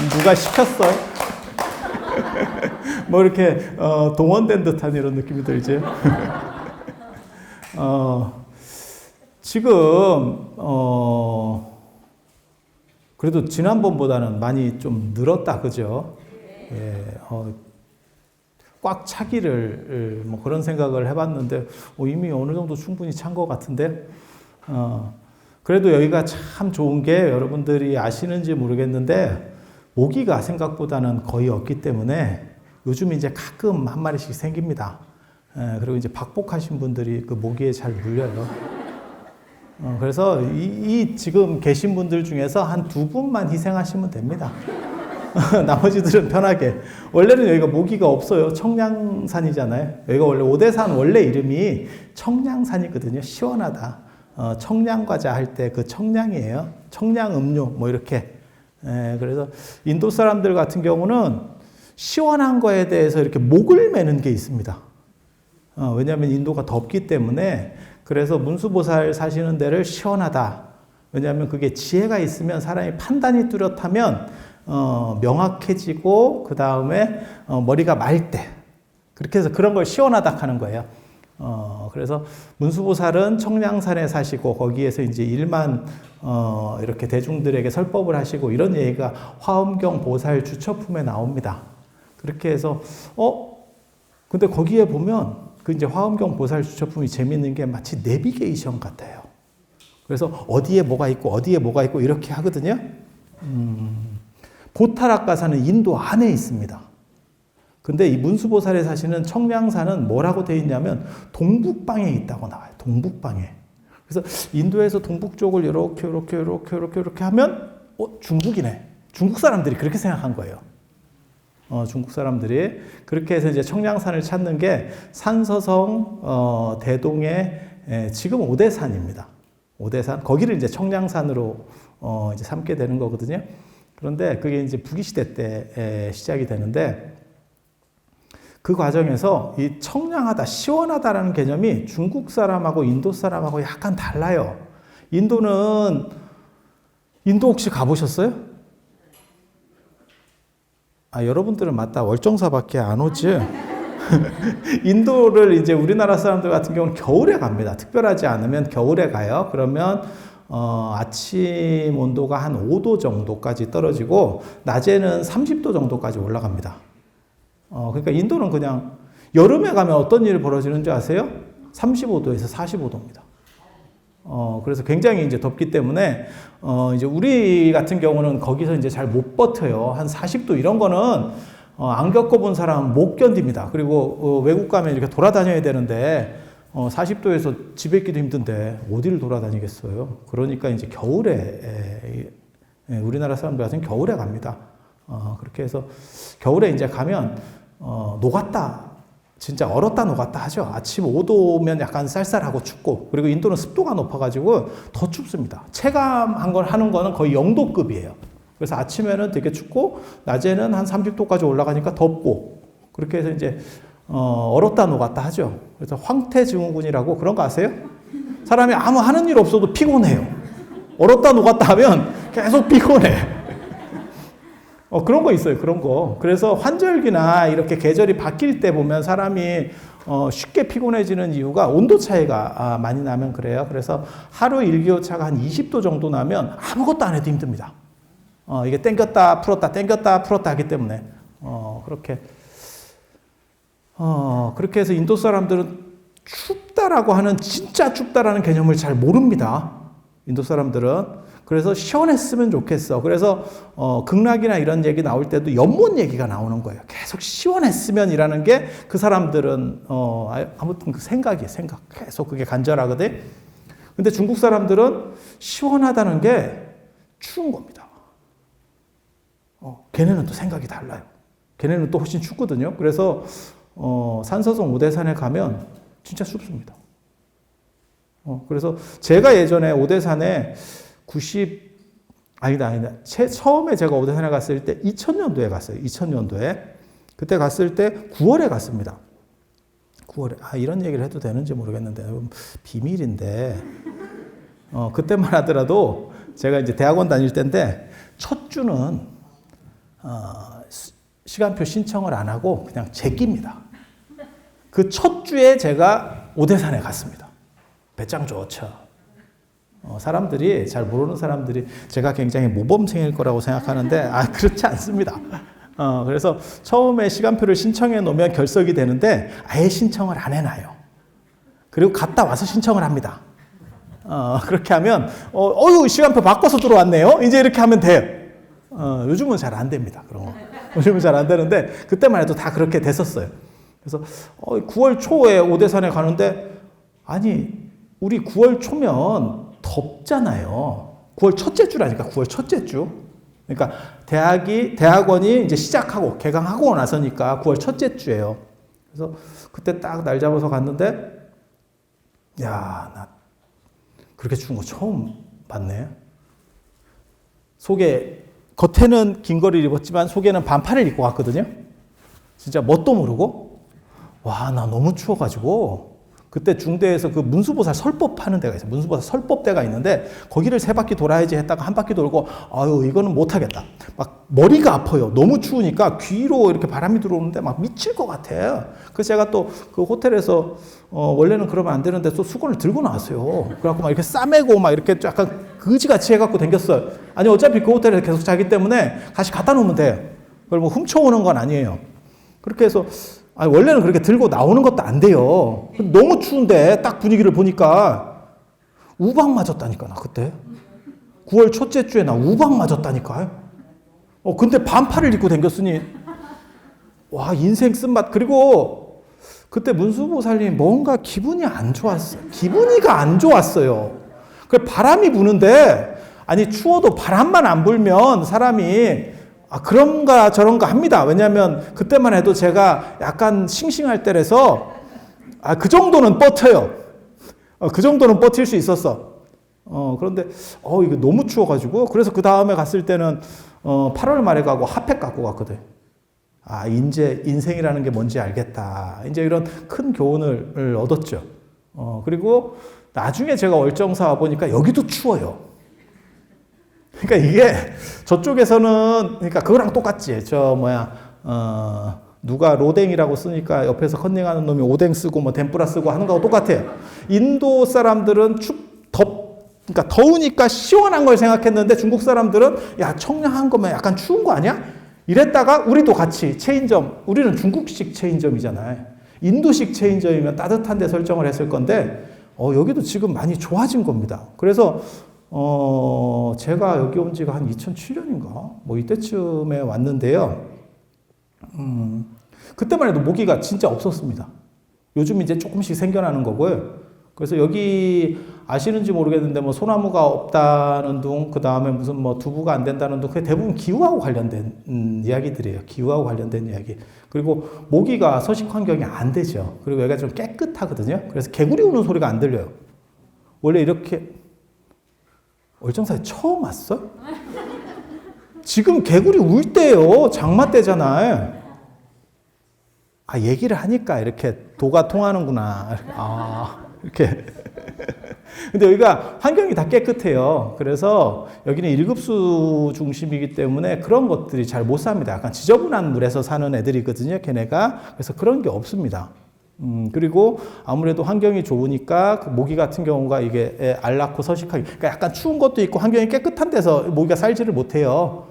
누가 시켰어요? 뭐 이렇게 동원된 듯한 이런 느낌이 들지. 지금 그래도 지난번보다는 많이 좀 늘었다, 그죠? 예, 꽉 차기를 뭐 그런 생각을 해봤는데 이미 어느 정도 충분히 찬 것 같은데 그래도 여기가 참 좋은 게 여러분들이 아시는지 모르겠는데 모기가 생각보다는 거의 없기 때문에 요즘 이제 가끔 한 마리씩 생깁니다. 그리고 이제 박복하신 분들이 그 모기에 잘 물려요. 그래서 이 지금 계신 분들 중에서 한 2분만 희생하시면 됩니다. 나머지들은 편하게. 원래는 여기가 모기가 없어요. 청량산이잖아요. 여기가 원래 오대산 원래 이름이 청량산이거든요. 시원하다. 청량과자 할 때 그 청량이에요. 청량음료 뭐 이렇게. 그래서 인도 사람들 같은 경우는 시원한 거에 대해서 이렇게 목을 매는 게 있습니다. 왜냐하면 인도가 덥기 때문에. 그래서 문수보살 사시는 데를 시원하다. 왜냐하면 그게 지혜가 있으면 사람이 판단이 뚜렷하면 명확해지고 그 다음에 머리가 말 때 그렇게 해서 그런 걸 시원하다 하는 거예요. 그래서 문수보살은 청량산에 사시고 거기에서 이제 일만 이렇게 대중들에게 설법을 하시고 이런 얘기가 화엄경 보살 주처품에 나옵니다. 그렇게 해서 근데 거기에 보면 그 이제 화엄경 보살 주처품이 재밌는 게 마치 내비게이션 같아요. 그래서 어디에 뭐가 있고 이렇게 하거든요. 보타락가사는 인도 안에 있습니다. 근데 이 문수보살에 사시는 청량산은 뭐라고 되어 있냐면 동북방에 있다고 나와요. 동북방에. 그래서 인도에서 동북 쪽을 이렇게 하면 중국이네. 중국 사람들이 그렇게 생각한 거예요. 중국 사람들이 그렇게 해서 이제 청량산을 찾는 게 산서성 대동의 지금 오대산입니다. 오대산 거기를 이제 청량산으로 이제 삼게 되는 거거든요. 그런데 그게 이제 부기시대 때 시작이 되는데 그 과정에서 이 청량하다, 시원하다라는 개념이 중국 사람하고 인도 사람하고 약간 달라요. 인도 혹시 가보셨어요? 여러분들은 맞다. 월정사밖에 안 오지. 인도를 이제 우리나라 사람들 같은 경우는 겨울에 갑니다. 특별하지 않으면 겨울에 가요. 그러면 아침 온도가 한 5도 정도까지 떨어지고 낮에는 30도 정도까지 올라갑니다. 그러니까 인도는 그냥 여름에 가면 어떤 일이 벌어지는 줄 아세요? 35도에서 45도입니다. 그래서 굉장히 이제 덥기 때문에 이제 우리 같은 경우는 거기서 이제 잘 못 버텨요. 한 40도 이런 거는 안 겪어본 사람은 못 견딥니다. 그리고 외국 가면 이렇게 돌아다녀야 되는데 40도에서 집에 있기도 힘든데 어디를 돌아다니겠어요? 그러니까 이제 겨울에 우리나라 사람들 같은 겨울에 갑니다. 그렇게 해서 겨울에 이제 가면 녹았다. 진짜 얼었다 녹았다 하죠. 아침 5도면 약간 쌀쌀하고 춥고 그리고 인도는 습도가 높아가지고 더 춥습니다. 체감한 걸 하는 거는 거의 0도급이에요. 그래서 아침에는 되게 춥고 낮에는 한 30도까지 올라가니까 덥고 그렇게 해서 이제 얼었다 녹았다 하죠. 그래서 황태증후군이라고 그런 거 아세요? 사람이 아무 하는 일 없어도 피곤해요. 얼었다 녹았다 하면 계속 피곤해. 그런 거 있어요. 그런 거. 그래서 환절기나 이렇게 계절이 바뀔 때 보면 사람이 쉽게 피곤해지는 이유가 온도 차이가 많이 나면 그래요. 그래서 하루 일기오차가 한 20도 정도 나면 아무것도 안 해도 힘듭니다. 이게 땡겼다 풀었다 하기 때문에 그렇게 해서 인도 사람들은 춥다라고 하는 진짜 춥다라는 개념을 잘 모릅니다. 인도 사람들은. 그래서 시원했으면 좋겠어. 그래서 극락이나 이런 얘기 나올 때도 연못 얘기가 나오는 거예요. 계속 시원했으면이라는 게 그 사람들은 아무튼 그 생각. 계속 그게 간절하거든. 근데 중국 사람들은 시원하다는 게 추운 겁니다. 걔네는 또 생각이 달라요. 걔네는 또 훨씬 춥거든요. 그래서 산서성 오대산에 가면 진짜 춥습니다. 그래서 제가 예전에 오대산에 처음에 제가 오대산에 갔을 때 2000년도에 갔어요. 2000년도에. 그때 갔을 때 9월에 갔습니다. 9월에. 이런 얘기를 해도 되는지 모르겠는데 비밀인데 그때만 하더라도 제가 이제 대학원 다닐 때인데 첫 주는 시간표 신청을 안 하고 그냥 제낍니다. 그 첫 주에 제가 오대산에 갔습니다. 배짱 좋죠. 사람들이, 잘 모르는 사람들이 제가 굉장히 모범생일 거라고 생각하는데, 그렇지 않습니다. 그래서 처음에 시간표를 신청해 놓으면 결석이 되는데, 아예 신청을 안 해놔요. 그리고 갔다 와서 신청을 합니다. 그렇게 하면, 시간표 바꿔서 들어왔네요? 이제 이렇게 하면 돼요. 요즘은 잘 안 됩니다. 그런 거. 요즘은 잘 안 되는데, 그때만 해도 다 그렇게 됐었어요. 그래서, 9월 초에 오대산에 가는데, 아니, 우리 9월 초면 덥잖아요. 9월 첫째 주라니까, 9월 첫째 주. 그러니까 대학원이 이제 시작하고, 개강하고 나서니까 9월 첫째 주예요. 그래서 그때 딱 날 잡아서 갔는데, 야, 나 그렇게 추운 거 처음 봤네. 겉에는 긴 거를 입었지만 속에는 반팔을 입고 갔거든요. 진짜 뭣도 모르고. 와, 나 너무 추워가지고. 그때 중대에서 그 문수보살 설법하는 데가 있어요. 문수보살 설법대가 있는데 거기를 3바퀴 돌아야지 했다가 한 바퀴 돌고 이거는 못하겠다. 막 머리가 아파요. 너무 추우니까 귀로 이렇게 바람이 들어오는데 막 미칠 것 같아요. 그래서 제가 또 그 호텔에서 원래는 그러면 안 되는데 또 수건을 들고 나왔어요. 그래갖고 막 이렇게 싸매고 막 이렇게 약간 그지같이 해갖고 댕겼어요. 아니 어차피 그 호텔에 계속 자기 때문에 다시 갖다 놓으면 돼요. 그걸 뭐 훔쳐오는 건 아니에요. 그렇게 해서 원래는 그렇게 들고 나오는 것도 안 돼요. 너무 추운데 딱 분위기를 보니까 우박 맞았다니까, 나 그때. 9월 첫째 주에 나 우박 맞았다니까. 근데 반팔을 입고 댕겼으니 와, 인생 쓴맛. 그리고 그때 문수보살님 뭔가 기분이 안 좋았어요. 기분이가 안 좋았어요. 그 바람이 부는데, 아니 추워도 바람만 안 불면 사람이 그런가 저런가 합니다. 왜냐하면 그때만 해도 제가 약간 싱싱할 때라서 그 정도는 버텨요. 그 정도는 버틸 수 있었어. 그런데 이거 너무 추워가지고, 그래서 그 다음에 갔을 때는 8월 말에 가고 핫팩 갖고 갔거든. 이제 인생이라는 게 뭔지 알겠다. 이제 이런 큰 교훈을 얻었죠. 그리고 나중에 제가 얼정사 와보니까 여기도 추워요. 그러니까 이게 저쪽에서는, 그러니까 그거랑 똑같지. 누가 로댕이라고 쓰니까 옆에서 컨닝하는 놈이 오뎅 쓰고 뭐 덴뿌라 쓰고 하는 거하고 똑같아요. 인도 사람들은 그러니까 더우니까 시원한 걸 생각했는데 중국 사람들은 야, 청량한 거면 약간 추운 거 아니야? 이랬다가 우리도 같이 체인점, 우리는 중국식 체인점이잖아요. 인도식 체인점이면 따뜻한 데 설정을 했을 건데 여기도 지금 많이 좋아진 겁니다. 그래서 제가 여기 온 지가 한 2007년인가? 뭐 이때쯤에 왔는데요. 그때만 해도 모기가 진짜 없었습니다. 요즘 이제 조금씩 생겨나는 거고요. 그래서 여기 아시는지 모르겠는데 뭐 소나무가 없다는 둥, 그 다음에 무슨 뭐 두부가 안 된다는 둥, 그게 대부분 기후하고 관련된 이야기들이에요. 기후하고 관련된 이야기. 그리고 모기가 서식 환경이 안 되죠. 그리고 여기가 좀 깨끗하거든요. 그래서 개구리 우는 소리가 안 들려요. 원래 이렇게 얼정사에 처음 왔어? 지금 개구리 울 때예요. 장마 때잖아요. 얘기를 하니까 이렇게 도가 통하는구나. 이렇게. 근데 여기가 환경이 다 깨끗해요. 그래서 여기는 1급수 중심이기 때문에 그런 것들이 잘 못 삽니다. 약간 지저분한 물에서 사는 애들이거든요, 걔네가. 그래서 그런 게 없습니다. 그리고 아무래도 환경이 좋으니까 그 모기 같은 경우가 이게 알 낳고 서식하기, 그러니까 약간 추운 것도 있고 환경이 깨끗한 데서 모기가 살지를 못해요.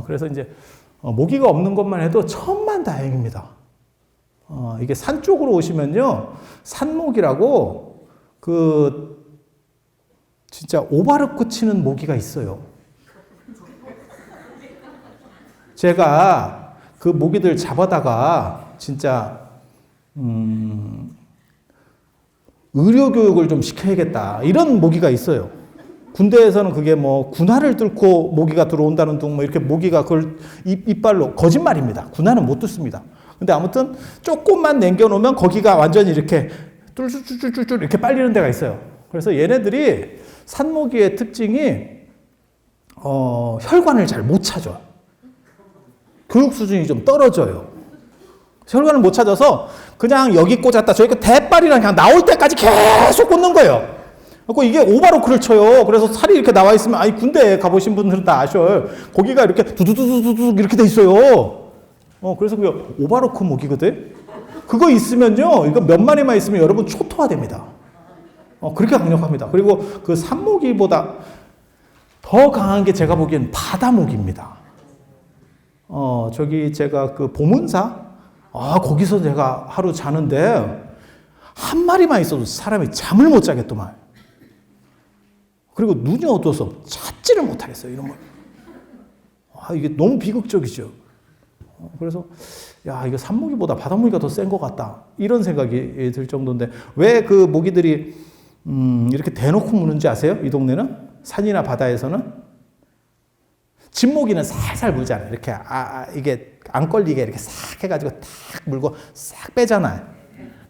그래서 이제 모기가 없는 것만 해도 천만다행입니다. 이게 산 쪽으로 오시면요, 산모기라고 진짜 오바르크 치는 모기가 있어요. 제가 그 모기들 잡아다가 진짜 의료교육을 좀 시켜야겠다. 이런 모기가 있어요. 군대에서는 그게 뭐 군화를 뚫고 모기가 들어온다는 둥, 뭐 이렇게 모기가 그걸 이빨로, 거짓말입니다. 군화는 못 뚫습니다. 근데 아무튼 조금만 남겨놓으면 거기가 완전히 이렇게 뚫뚫뚫뚫 이렇게 빨리는 데가 있어요. 그래서 얘네들이 산모기의 특징이 혈관을 잘 못 찾아. 교육 수준이 좀 떨어져요. 혈관을 못 찾아서 그냥 여기 꽂았다 저기 대빨이랑 그냥 나올 때까지 계속 꽂는 거예요. 그리고 이게 오바로크를 쳐요. 그래서 살이 이렇게 나와 있으면, 아니, 군대 가보신 분들은 다 아셔. 거기가 이렇게 두두두두두 이렇게 돼 있어요. 그래서 그게 오바로크 모기거든? 그거 있으면요, 이거 몇 마리만 있으면 여러분 초토화 됩니다. 그렇게 강력합니다. 그리고 그 산모기보다 더 강한 게 제가 보기엔 바다모기입니다. 저기 제가 그 보문사? 거기서 제가 하루 자는데, 한 마리만 있어도 사람이 잠을 못 자겠더만. 그리고 눈이 어두워서 찾지를 못하겠어요, 이런 걸. 이게 너무 비극적이죠. 그래서, 야, 이거 산모기보다 바닷모기가 더 센 것 같다. 이런 생각이 들 정도인데, 왜 그 모기들이, 이렇게 대놓고 무는지 아세요? 이 동네는? 산이나 바다에서는? 진모기는 살살 물잖아요. 이렇게, 이게 안 걸리게 이렇게 싹 해가지고 탁 물고 싹 빼잖아요.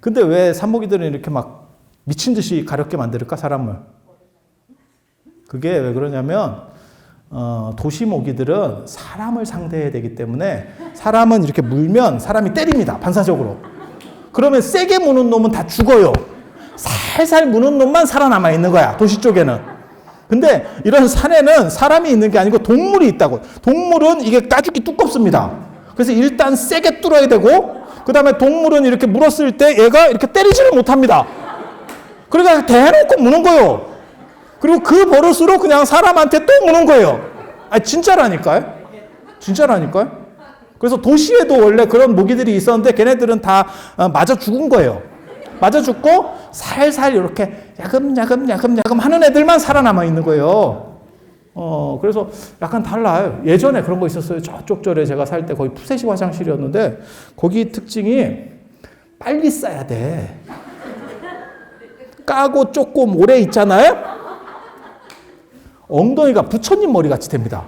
근데 왜 산모기들은 이렇게 막 미친 듯이 가렵게 만들까, 사람을? 그게 왜 그러냐면, 도시 모기들은 사람을 상대해야 되기 때문에 사람은 이렇게 물면 사람이 때립니다, 반사적으로. 그러면 세게 무는 놈은 다 죽어요. 살살 무는 놈만 살아남아 있는 거야, 도시 쪽에는. 근데 이런 산에는 사람이 있는 게 아니고 동물이 있다고. 동물은 이게 까죽기 두껍습니다. 그래서 일단 세게 뚫어야 되고, 그 다음에 동물은 이렇게 물었을 때 얘가 이렇게 때리지를 못합니다. 그러니까 대놓고 무는 거예요. 그리고 그 버릇으로 그냥 사람한테 또 무는 거예요. 진짜라니까요. 진짜라니까요. 그래서 도시에도 원래 그런 모기들이 있었는데 걔네들은 다 맞아 죽은 거예요. 맞아 죽고 살살 이렇게 야금야금 하는 애들만 살아남아 있는 거예요. 그래서 약간 달라요. 예전에 그런 거 있었어요. 저쪽 절에 제가 살 때 거기 푸세식 화장실이었는데 거기 특징이 빨리 싸야 돼. 까고 쫓고 모래 있잖아요. 엉덩이가 부처님 머리 같이 됩니다.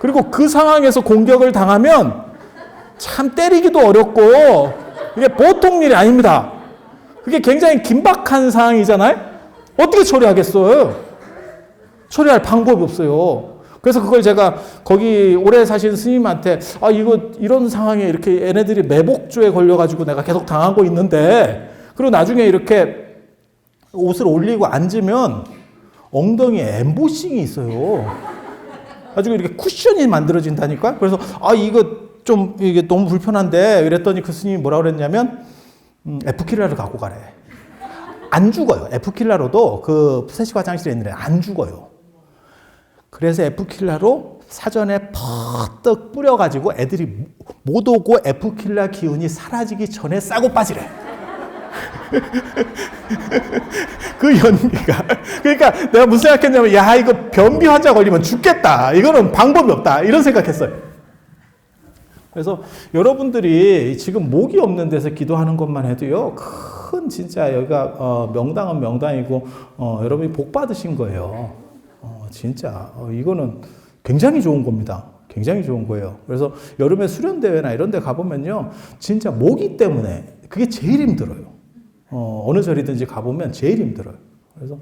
그리고 그 상황에서 공격을 당하면 참 때리기도 어렵고 이게 보통 일이 아닙니다. 그게 굉장히 긴박한 상황이잖아요. 어떻게 처리하겠어요? 처리할 방법이 없어요. 그래서 그걸 제가 거기 오래 사신 스님한테 이런 상황에 이렇게 얘네들이 매복조에 걸려가지고 내가 계속 당하고 있는데, 그리고 나중에 이렇게 옷을 올리고 앉으면 엉덩이에 엠보싱이 있어요. 나중에 이렇게 쿠션이 만들어진다니까. 그래서 이게 너무 불편한데 이랬더니 그 스님이 뭐라 그랬냐면 F킬러를 갖고 가래. 안 죽어요. F킬러로도 그 푸세식 화장실에 있는 애 안 죽어요. 그래서 F킬러로 사전에 퍼뜩 뿌려가지고 애들이 못 오고 F킬러 기운이 사라지기 전에 싸고 빠지래. 그 연기가. 그러니까 내가 무슨 생각했냐면, 이거 변비 환자 걸리면 죽겠다. 이거는 방법이 없다. 이런 생각했어요. 그래서 여러분들이 지금 목이 없는 데서 기도하는 것만 해도요, 큰 진짜 여기가 명당은 명당이고 여러분이 복 받으신 거예요. 진짜 이거는 굉장히 좋은 겁니다. 굉장히 좋은 거예요. 그래서 여름에 수련대회나 이런 데 가보면요, 진짜 모기 때문에 그게 제일 힘들어요. 어느 절이든지 가보면 제일 힘들어요. 그래서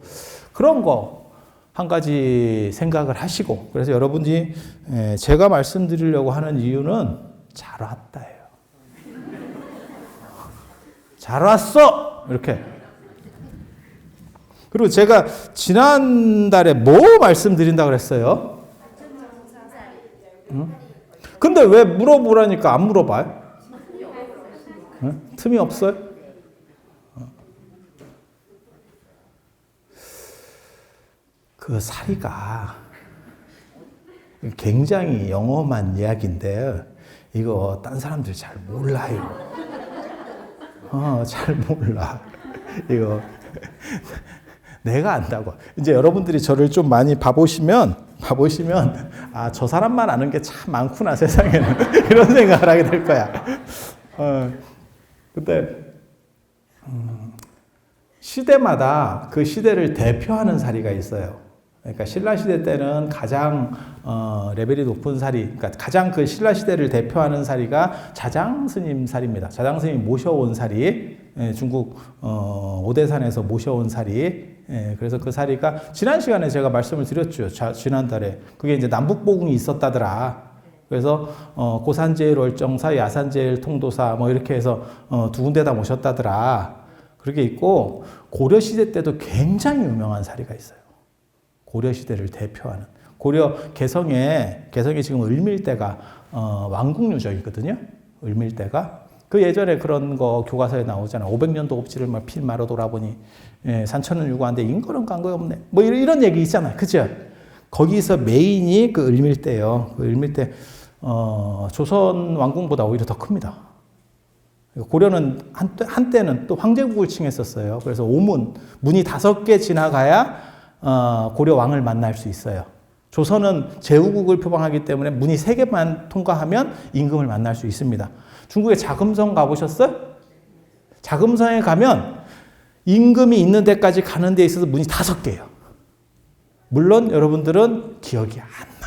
그런 거 한 가지 생각을 하시고, 그래서 여러분이 제가 말씀드리려고 하는 이유는 잘 왔다예요. 잘 왔어! 이렇게. 그리고 제가 지난달에 뭐 말씀드린다고 그랬어요? 응? 근데 왜 물어보라니까 안 물어봐요? 응? 틈이 없어요? 그 사리가 굉장히 영험한 이야기인데 이거 딴 사람들 잘 몰라요. 잘 몰라. 이거 내가 안다고. 이제 여러분들이 저를 좀 많이 봐보시면 저 사람만 아는 게 참 많구나 세상에는. 이런 생각을 하게 될 거야. 근데 시대마다 그 시대를 대표하는 사리가 있어요. 그러니까 신라시대 때는 가장 레벨이 높은 사리, 그러니까 가장 그 신라시대를 대표하는 사리가 자장스님 사리입니다. 자장스님이 모셔온 사리, 중국 오대산에서 모셔온 사리. 그래서 그 사리가 지난 시간에 제가 말씀을 드렸죠. 지난달에. 그게 이제 남북보궁이 있었다더라. 그래서 고산제일 월정사, 야산제일 통도사 뭐 이렇게 해서 두 군데 다 모셨다더라. 그렇게 있고 고려 시대 때도 굉장히 유명한 사리가 있어요. 고려 시대를 대표하는 고려 개성에 지금 을밀대가 왕국 유적이거든요. 을밀대가 그 예전에 그런 거 교과서에 나오잖아. 500년도 옵지를 막 필 말어 돌아보니 산천은 유구한데 인거는 간 거 없네. 뭐 이런 얘기 있잖아요. 그죠? 거기서 메인이 그 을밀대예요. 그 을밀대 조선 왕궁보다 오히려 더 큽니다. 고려는 한때는 또 황제국을 칭했었어요. 그래서 문이 5개 지나가야 고려 왕을 만날 수 있어요. 조선은 제후국을 표방하기 때문에 문이 3개만 통과하면 임금을 만날 수 있습니다. 중국에 자금성 가보셨어요? 자금성에 가면 임금이 있는 데까지 가는 데 있어서 문이 5개예요. 물론 여러분들은 기억이 안 나.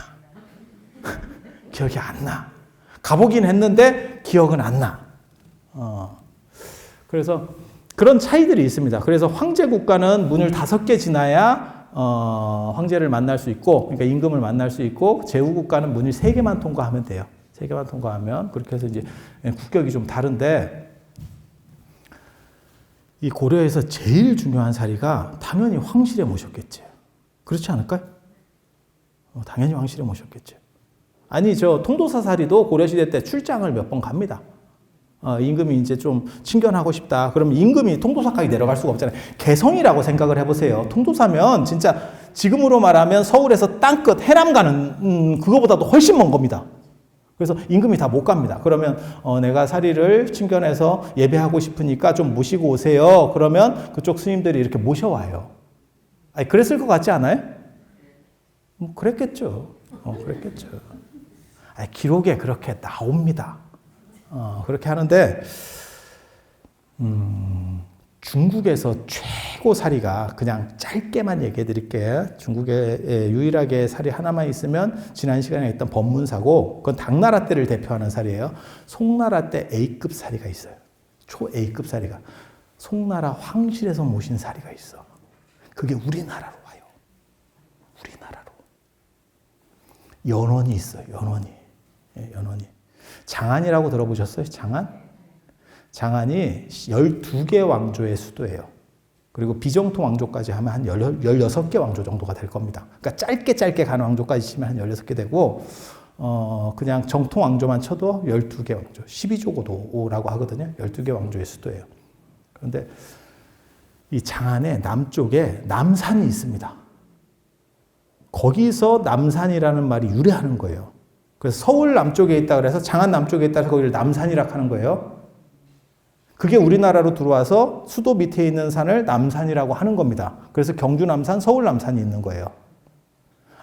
기억이 안 나. 가보긴 했는데 기억은 안 나. 그래서 그런 차이들이 있습니다. 그래서 황제 국가는 문을 5개 지나야 황제를 만날 수 있고, 그러니까 임금을 만날 수 있고, 제후 국가는 문을 3개만 통과하면 돼요. 3개만 통과하면 그렇게 해서 이제 국격이 좀 다른데, 이 고려에서 제일 중요한 사리가 당연히 황실에 모셨겠죠. 그렇지 않을까요? 당연히 황실에 모셨겠죠. 아니 저 통도사 사리도 고려시대 때 출장을 몇 번 갑니다. 임금이 이제 좀 친견하고 싶다. 그러면 임금이 통도사까지 내려갈 수가 없잖아요. 개성이라고 생각을 해보세요. 통도사면 진짜 지금으로 말하면 서울에서 땅끝 해남 가는 그거보다도 훨씬 먼 겁니다. 그래서 임금이 다 못 갑니다. 그러면 내가 사리를 친견해서 예배하고 싶으니까 좀 모시고 오세요. 그러면 그쪽 스님들이 이렇게 모셔와요. 아니 그랬을 것 같지 않아요? 그랬겠죠. 그랬겠죠. 아니, 기록에 그렇게 나옵니다. 그렇게 하는데 중국에서 최고 사리가 그냥 짧게만 얘기해 드릴게요. 중국에 유일하게 사리 하나만 있으면 지난 시간에 했던 법문사고 그건 당나라 때를 대표하는 사리예요. 송나라 때 A급 사리가 있어요. 초 A급 사리가. 송나라 황실에서 모신 사리가 있어. 그게 우리나라로 와요. 우리나라로. 연원이 있어요. 연원이. 연원이. 장안이라고 들어보셨어요? 장안? 장안이 12개 왕조의 수도예요. 그리고 비정통 왕조까지 하면 한 16개 왕조 정도가 될 겁니다. 그러니까 짧게 가는 왕조까지 치면 한 16개 되고, 그냥 정통 왕조만 쳐도 12개 왕조, 12조고도라고 하거든요. 12개 왕조의 수도예요. 그런데 이 장안의 남쪽에 남산이 있습니다. 거기서 남산이라는 말이 유래하는 거예요. 그래서 서울 남쪽에 있다 그래서 장안 남쪽에 있다 해서 거기를 남산이라고 하는 거예요. 그게 우리나라로 들어와서 수도 밑에 있는 산을 남산이라고 하는 겁니다. 그래서 경주 남산, 서울 남산이 있는 거예요.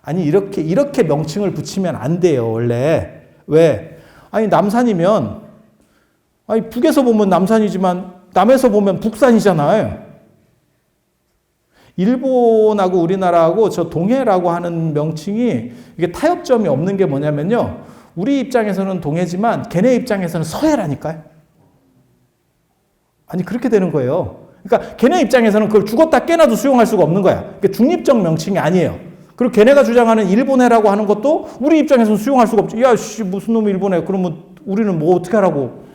아니 이렇게 명칭을 붙이면 안 돼요, 원래. 왜? 아니 남산이면 아니 북에서 보면 남산이지만 남에서 보면 북산이잖아요. 일본하고 우리나라하고 저 동해라고 하는 명칭이 이게 타협점이 없는 게 뭐냐면요. 우리 입장에서는 동해지만 걔네 입장에서는 서해라니까요. 아니 그렇게 되는 거예요. 그러니까 걔네 입장에서는 그걸 죽었다 깨나도 수용할 수가 없는 거야. 그러니까 중립적 명칭이 아니에요. 그리고 걔네가 주장하는 일본해라고 하는 것도 우리 입장에서는 수용할 수가 없죠. 야, 씨, 무슨 놈이 일본해. 그러면 우리는 뭐 어떻게 하라고.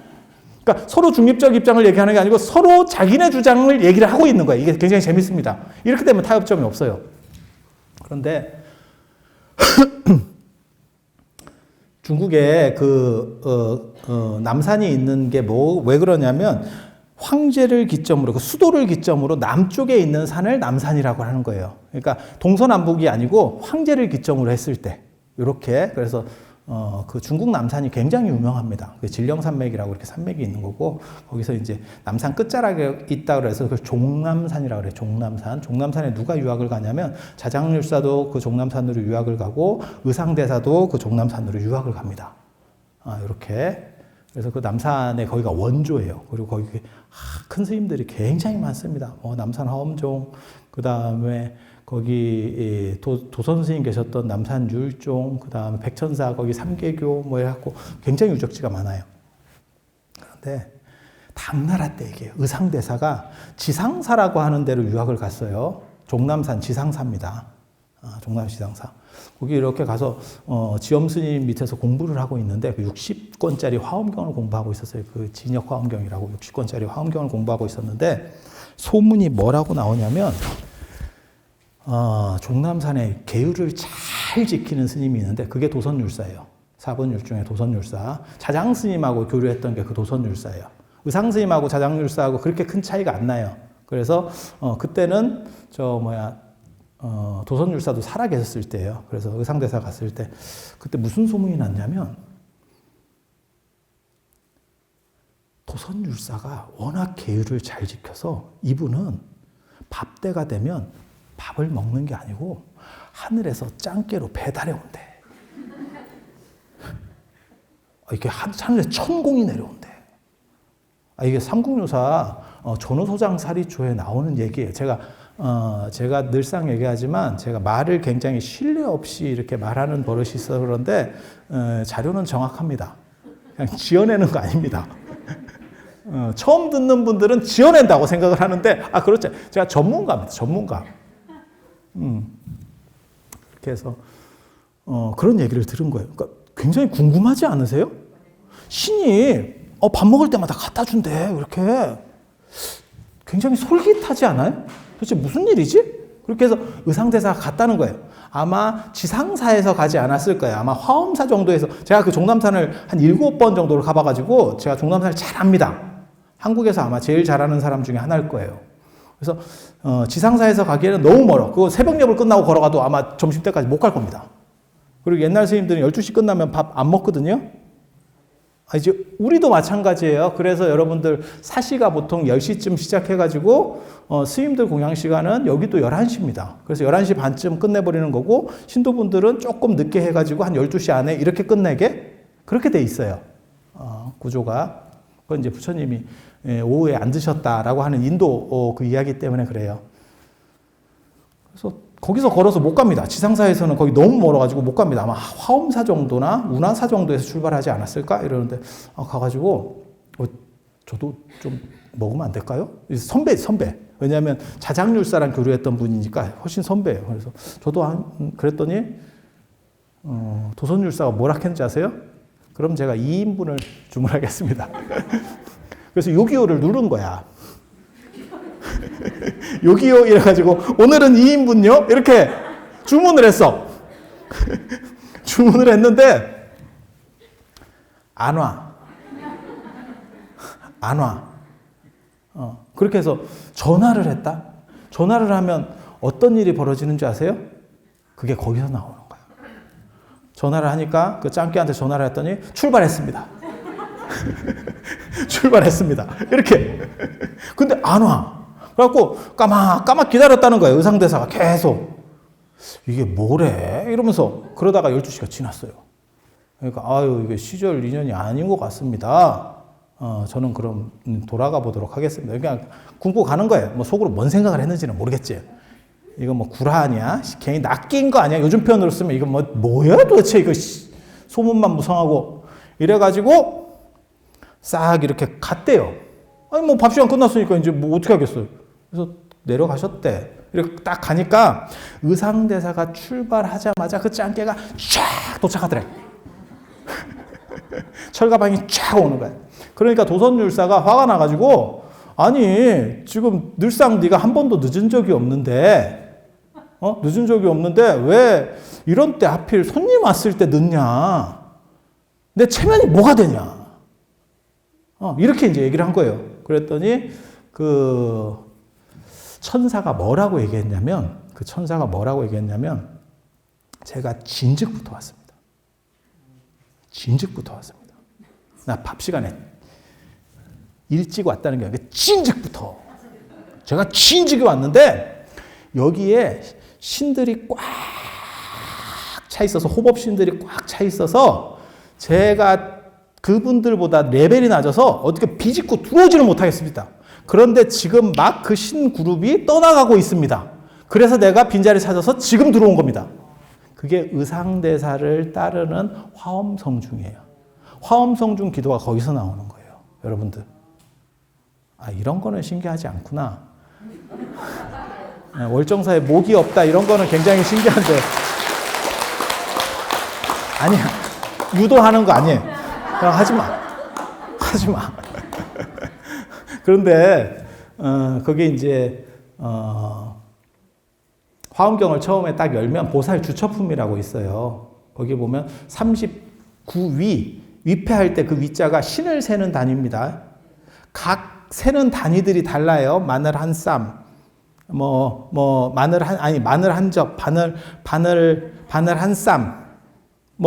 그러니까 서로 중립적 입장을 얘기하는 게 아니고 서로 자기네 주장을 얘기를 하고 있는 거예요. 이게 굉장히 재밌습니다. 이렇게 되면 타협점이 없어요. 그런데 중국에 남산이 있는 게 왜 그러냐면 황제를 기점으로 그 수도를 기점으로 남쪽에 있는 산을 남산이라고 하는 거예요. 그러니까 동서남북이 아니고 황제를 기점으로 했을 때 이렇게 그래서 그 중국 남산이 굉장히 유명합니다. 그 진령산맥이라고 이렇게 산맥이 있는 거고, 거기서 이제 남산 끝자락에 있다 그래서 그 종남산이라고 그래요. 종남산. 종남산에 누가 유학을 가냐면 자장률사도 그 종남산으로 유학을 가고 의상대사도 그 종남산으로 유학을 갑니다. 이렇게. 그래서 그 남산에 거기가 원조예요. 그리고 거기 큰 스님들이 굉장히 많습니다. 남산 화엄종, 그 다음에 거기 도선 스님 계셨던 남산 율종, 그 다음에 백천사 거기 삼계교 뭐 해갖고 굉장히 유적지가 많아요. 그런데 당나라 때 얘기해요. 의상대사가 지상사라고 하는 데로 유학을 갔어요. 종남산 지상사입니다. 종남 지상사. 거기 이렇게 가서 지엄 스님 밑에서 공부를 하고 있는데 그 60권짜리 화엄경을 공부하고 있었어요. 그 진역 화엄경이라고 60권짜리 화엄경을 공부하고 있었는데 소문이 뭐라고 나오냐면 종남산에 계율을 잘 지키는 스님이 있는데 그게 도선율사예요. 4번 율 중에 도선율사. 자장 스님하고 교류했던 게 그 도선율사예요. 의상 스님하고 자장율사하고 그렇게 큰 차이가 안 나요. 그래서 그때는 도선율사도 살아 계셨을 때예요. 그래서 의상대사 갔을 때 그때 무슨 소문이 났냐면 도선율사가 워낙 계율을 잘 지켜서 이분은 밥때가 되면 밥을 먹는 게 아니고 하늘에서 짱깨로 배달해 온대. 이게 하늘에 천공이 내려온대. 이게 삼국유사 전후소장 사리초에 나오는 얘기예요. 제가 늘상 얘기하지만 제가 말을 굉장히 신뢰 없이 이렇게 말하는 버릇이 있어서 그런데 자료는 정확합니다. 그냥 지어내는 거 아닙니다. 처음 듣는 분들은 지어낸다고 생각을 하는데 그렇죠. 제가 전문가입니다. 전문가. 이렇게 해서 그런 얘기를 들은 거예요. 그러니까 굉장히 궁금하지 않으세요? 신이 밥 먹을 때마다 갖다 준대. 이렇게 굉장히 솔깃하지 않아요? 도대체 무슨 일이지? 그렇게 해서 의상대사가 갔다는 거예요. 아마 지상사에서 가지 않았을 거예요. 아마 화엄사 정도에서. 제가 그 종남산을 한 7번 정도를 가봐가지고 제가 종남산을 잘 압니다. 한국에서 아마 제일 잘하는 사람 중에 하나일 거예요. 그래서 지상사에서 가기에는 너무 멀어. 그거 새벽녘을 끝나고 걸어가도 아마 점심때까지 못 갈 겁니다. 그리고 옛날 스님들은 12시 끝나면 밥 안 먹거든요. 이제 우리도 마찬가지예요. 그래서 여러분들 사시가 보통 10시쯤 시작해가지고 스님들 공양 시간은 여기도 11시입니다. 그래서 11시 반쯤 끝내버리는 거고 신도분들은 조금 늦게 해가지고 한 12시 안에 이렇게 끝내게 그렇게 돼 있어요. 구조가. 그건 이제 부처님이 오후에 안 드셨다라고 하는 인도 그 이야기 때문에 그래요. 그래서 거기서 걸어서 못 갑니다. 지상사에서는 거기 너무 멀어가지고 못 갑니다. 아마 화엄사 정도나 운하사 정도에서 출발하지 않았을까? 이러는데 가가지고 저도 좀 먹으면 안 될까요? 선배. 왜냐하면 자장률사랑 교류했던 분이니까 훨씬 선배예요. 그래서 저도 그랬더니 도선율사가 뭐라 했는지 아세요? 그럼 제가 2인분을 주문하겠습니다. 그래서 요기요를 누른 거야. 요기요 이래가지고 오늘은 2인분요? 이렇게 주문을 했어. 주문을 했는데 안 와. 그렇게 해서 전화를 했다. 전화를 하면 어떤 일이 벌어지는지 아세요? 그게 거기서 나오는 거야. 전화를 하니까 그 짱깨한테 전화를 했더니 출발했습니다. 출발했습니다. 이렇게. 근데 안 와. 그래갖고 까막 기다렸다는 거예요. 의상대사가 계속. 이게 뭐래? 이러면서 그러다가 12시가 지났어요. 그러니까 이게 시절 인연이 아닌 것 같습니다. 저는 그럼 돌아가 보도록 하겠습니다. 그냥 굶고 가는 거예요. 뭐 속으로 뭔 생각을 했는지는 모르겠지. 이거 뭐 구라 아니야? 괜히 낚인 거 아니야? 요즘 표현으로 쓰면 이거 뭐야 도대체 이거 소문만 무성하고 이래가지고 싹 이렇게 갔대요. 뭐 밥 시간 끝났으니까 이제 뭐 어떻게 하겠어요? 그래서 내려가셨대. 이렇게 딱 가니까 의상대사가 출발하자마자 그 짱깨가 쫙 도착하더래. 철가방이 쫙 오는 거야. 그러니까 도선율사가 화가 나가지고 아니 지금 늘상 네가 한 번도 늦은 적이 없는데 왜 이런 때 하필 손님 왔을 때 늦냐? 내 체면이 뭐가 되냐? 이렇게 이제 얘기를 한 거예요. 그랬더니 그 천사가 뭐라고 얘기했냐면 제가 진즉부터 왔습니다. 나 밥 시간에 일찍 왔다는 게 아니라 진즉부터. 제가 진즉에 왔는데 여기에 신들이 꽉 차 있어서 호법신들이 꽉 차 있어서 제가 그분들보다 레벨이 낮아서 어떻게 비집고 들어오지를 못하겠습니다. 그런데 지금 막 그 신그룹이 떠나가고 있습니다. 그래서 내가 빈자리 찾아서 지금 들어온 겁니다. 그게 의상대사를 따르는 화엄성중이에요. 화엄성중 기도가 거기서 나오는 거예요. 여러분들. 이런 거는 신기하지 않구나. 월정사에 목이 없다 이런 거는 굉장히 신기한데 아니야. 유도하는 거 아니에요. 그냥 하지 마. 그런데 그게 이제, 화엄경을 처음에 딱 열면 보살 주처품이라고 있어요. 거기 보면 39위, 위패할 때 그 위자가 신을 세는 단위입니다. 각 세는 단위들이 달라요. 마늘 한 쌈, 마늘 한 접, 바늘 한 쌈,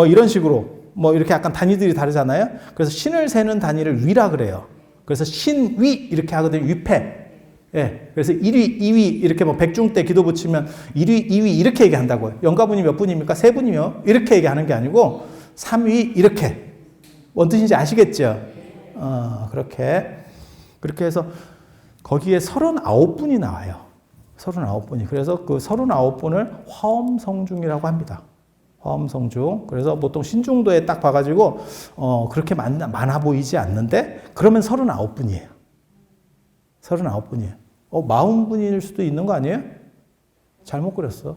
이런 식으로, 이렇게 약간 단위들이 다르잖아요. 그래서 신을 세는 단위를 위라 그래요. 그래서 신위 이렇게 하거든요. 위패. 예. 그래서 1위, 2위 이렇게 백중 때 기도 붙이면 1위, 2위 이렇게 얘기한다고요. 영가분이 몇 분입니까? 3분이요. 이렇게 얘기하는 게 아니고 3위 이렇게. 뭔 뜻인지 아시겠죠? 그렇게 해서 거기에 39분이 나와요. 39분이. 그래서 그 39분을 화엄성중이라고 합니다. 화엄성중. 그래서 보통 신중도에 딱 봐가지고, 그렇게 많아 보이지 않는데, 그러면 39분이에요. 39분이에요. 40분일 수도 있는 거 아니에요? 잘못 그렸어.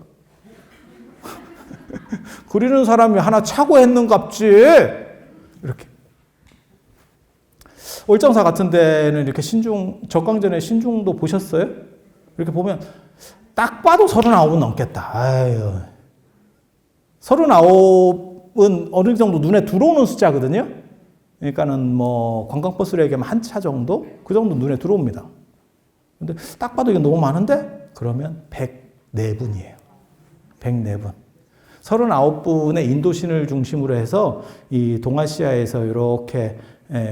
그리는 사람이 하나 차고 했는갑지. 이렇게. 월정사 같은 데는 이렇게 적광전에 신중도 보셨어요? 이렇게 보면 딱 봐도 39은 넘겠다. 아유. 39은 어느 정도 눈에 들어오는 숫자거든요. 그러니까는 관광버스로 얘기하면 한 차 정도? 그 정도 눈에 들어옵니다. 근데 딱 봐도 이게 너무 많은데? 그러면 104분이에요. 104분. 39분의 인도신을 중심으로 해서 이 동아시아에서 이렇게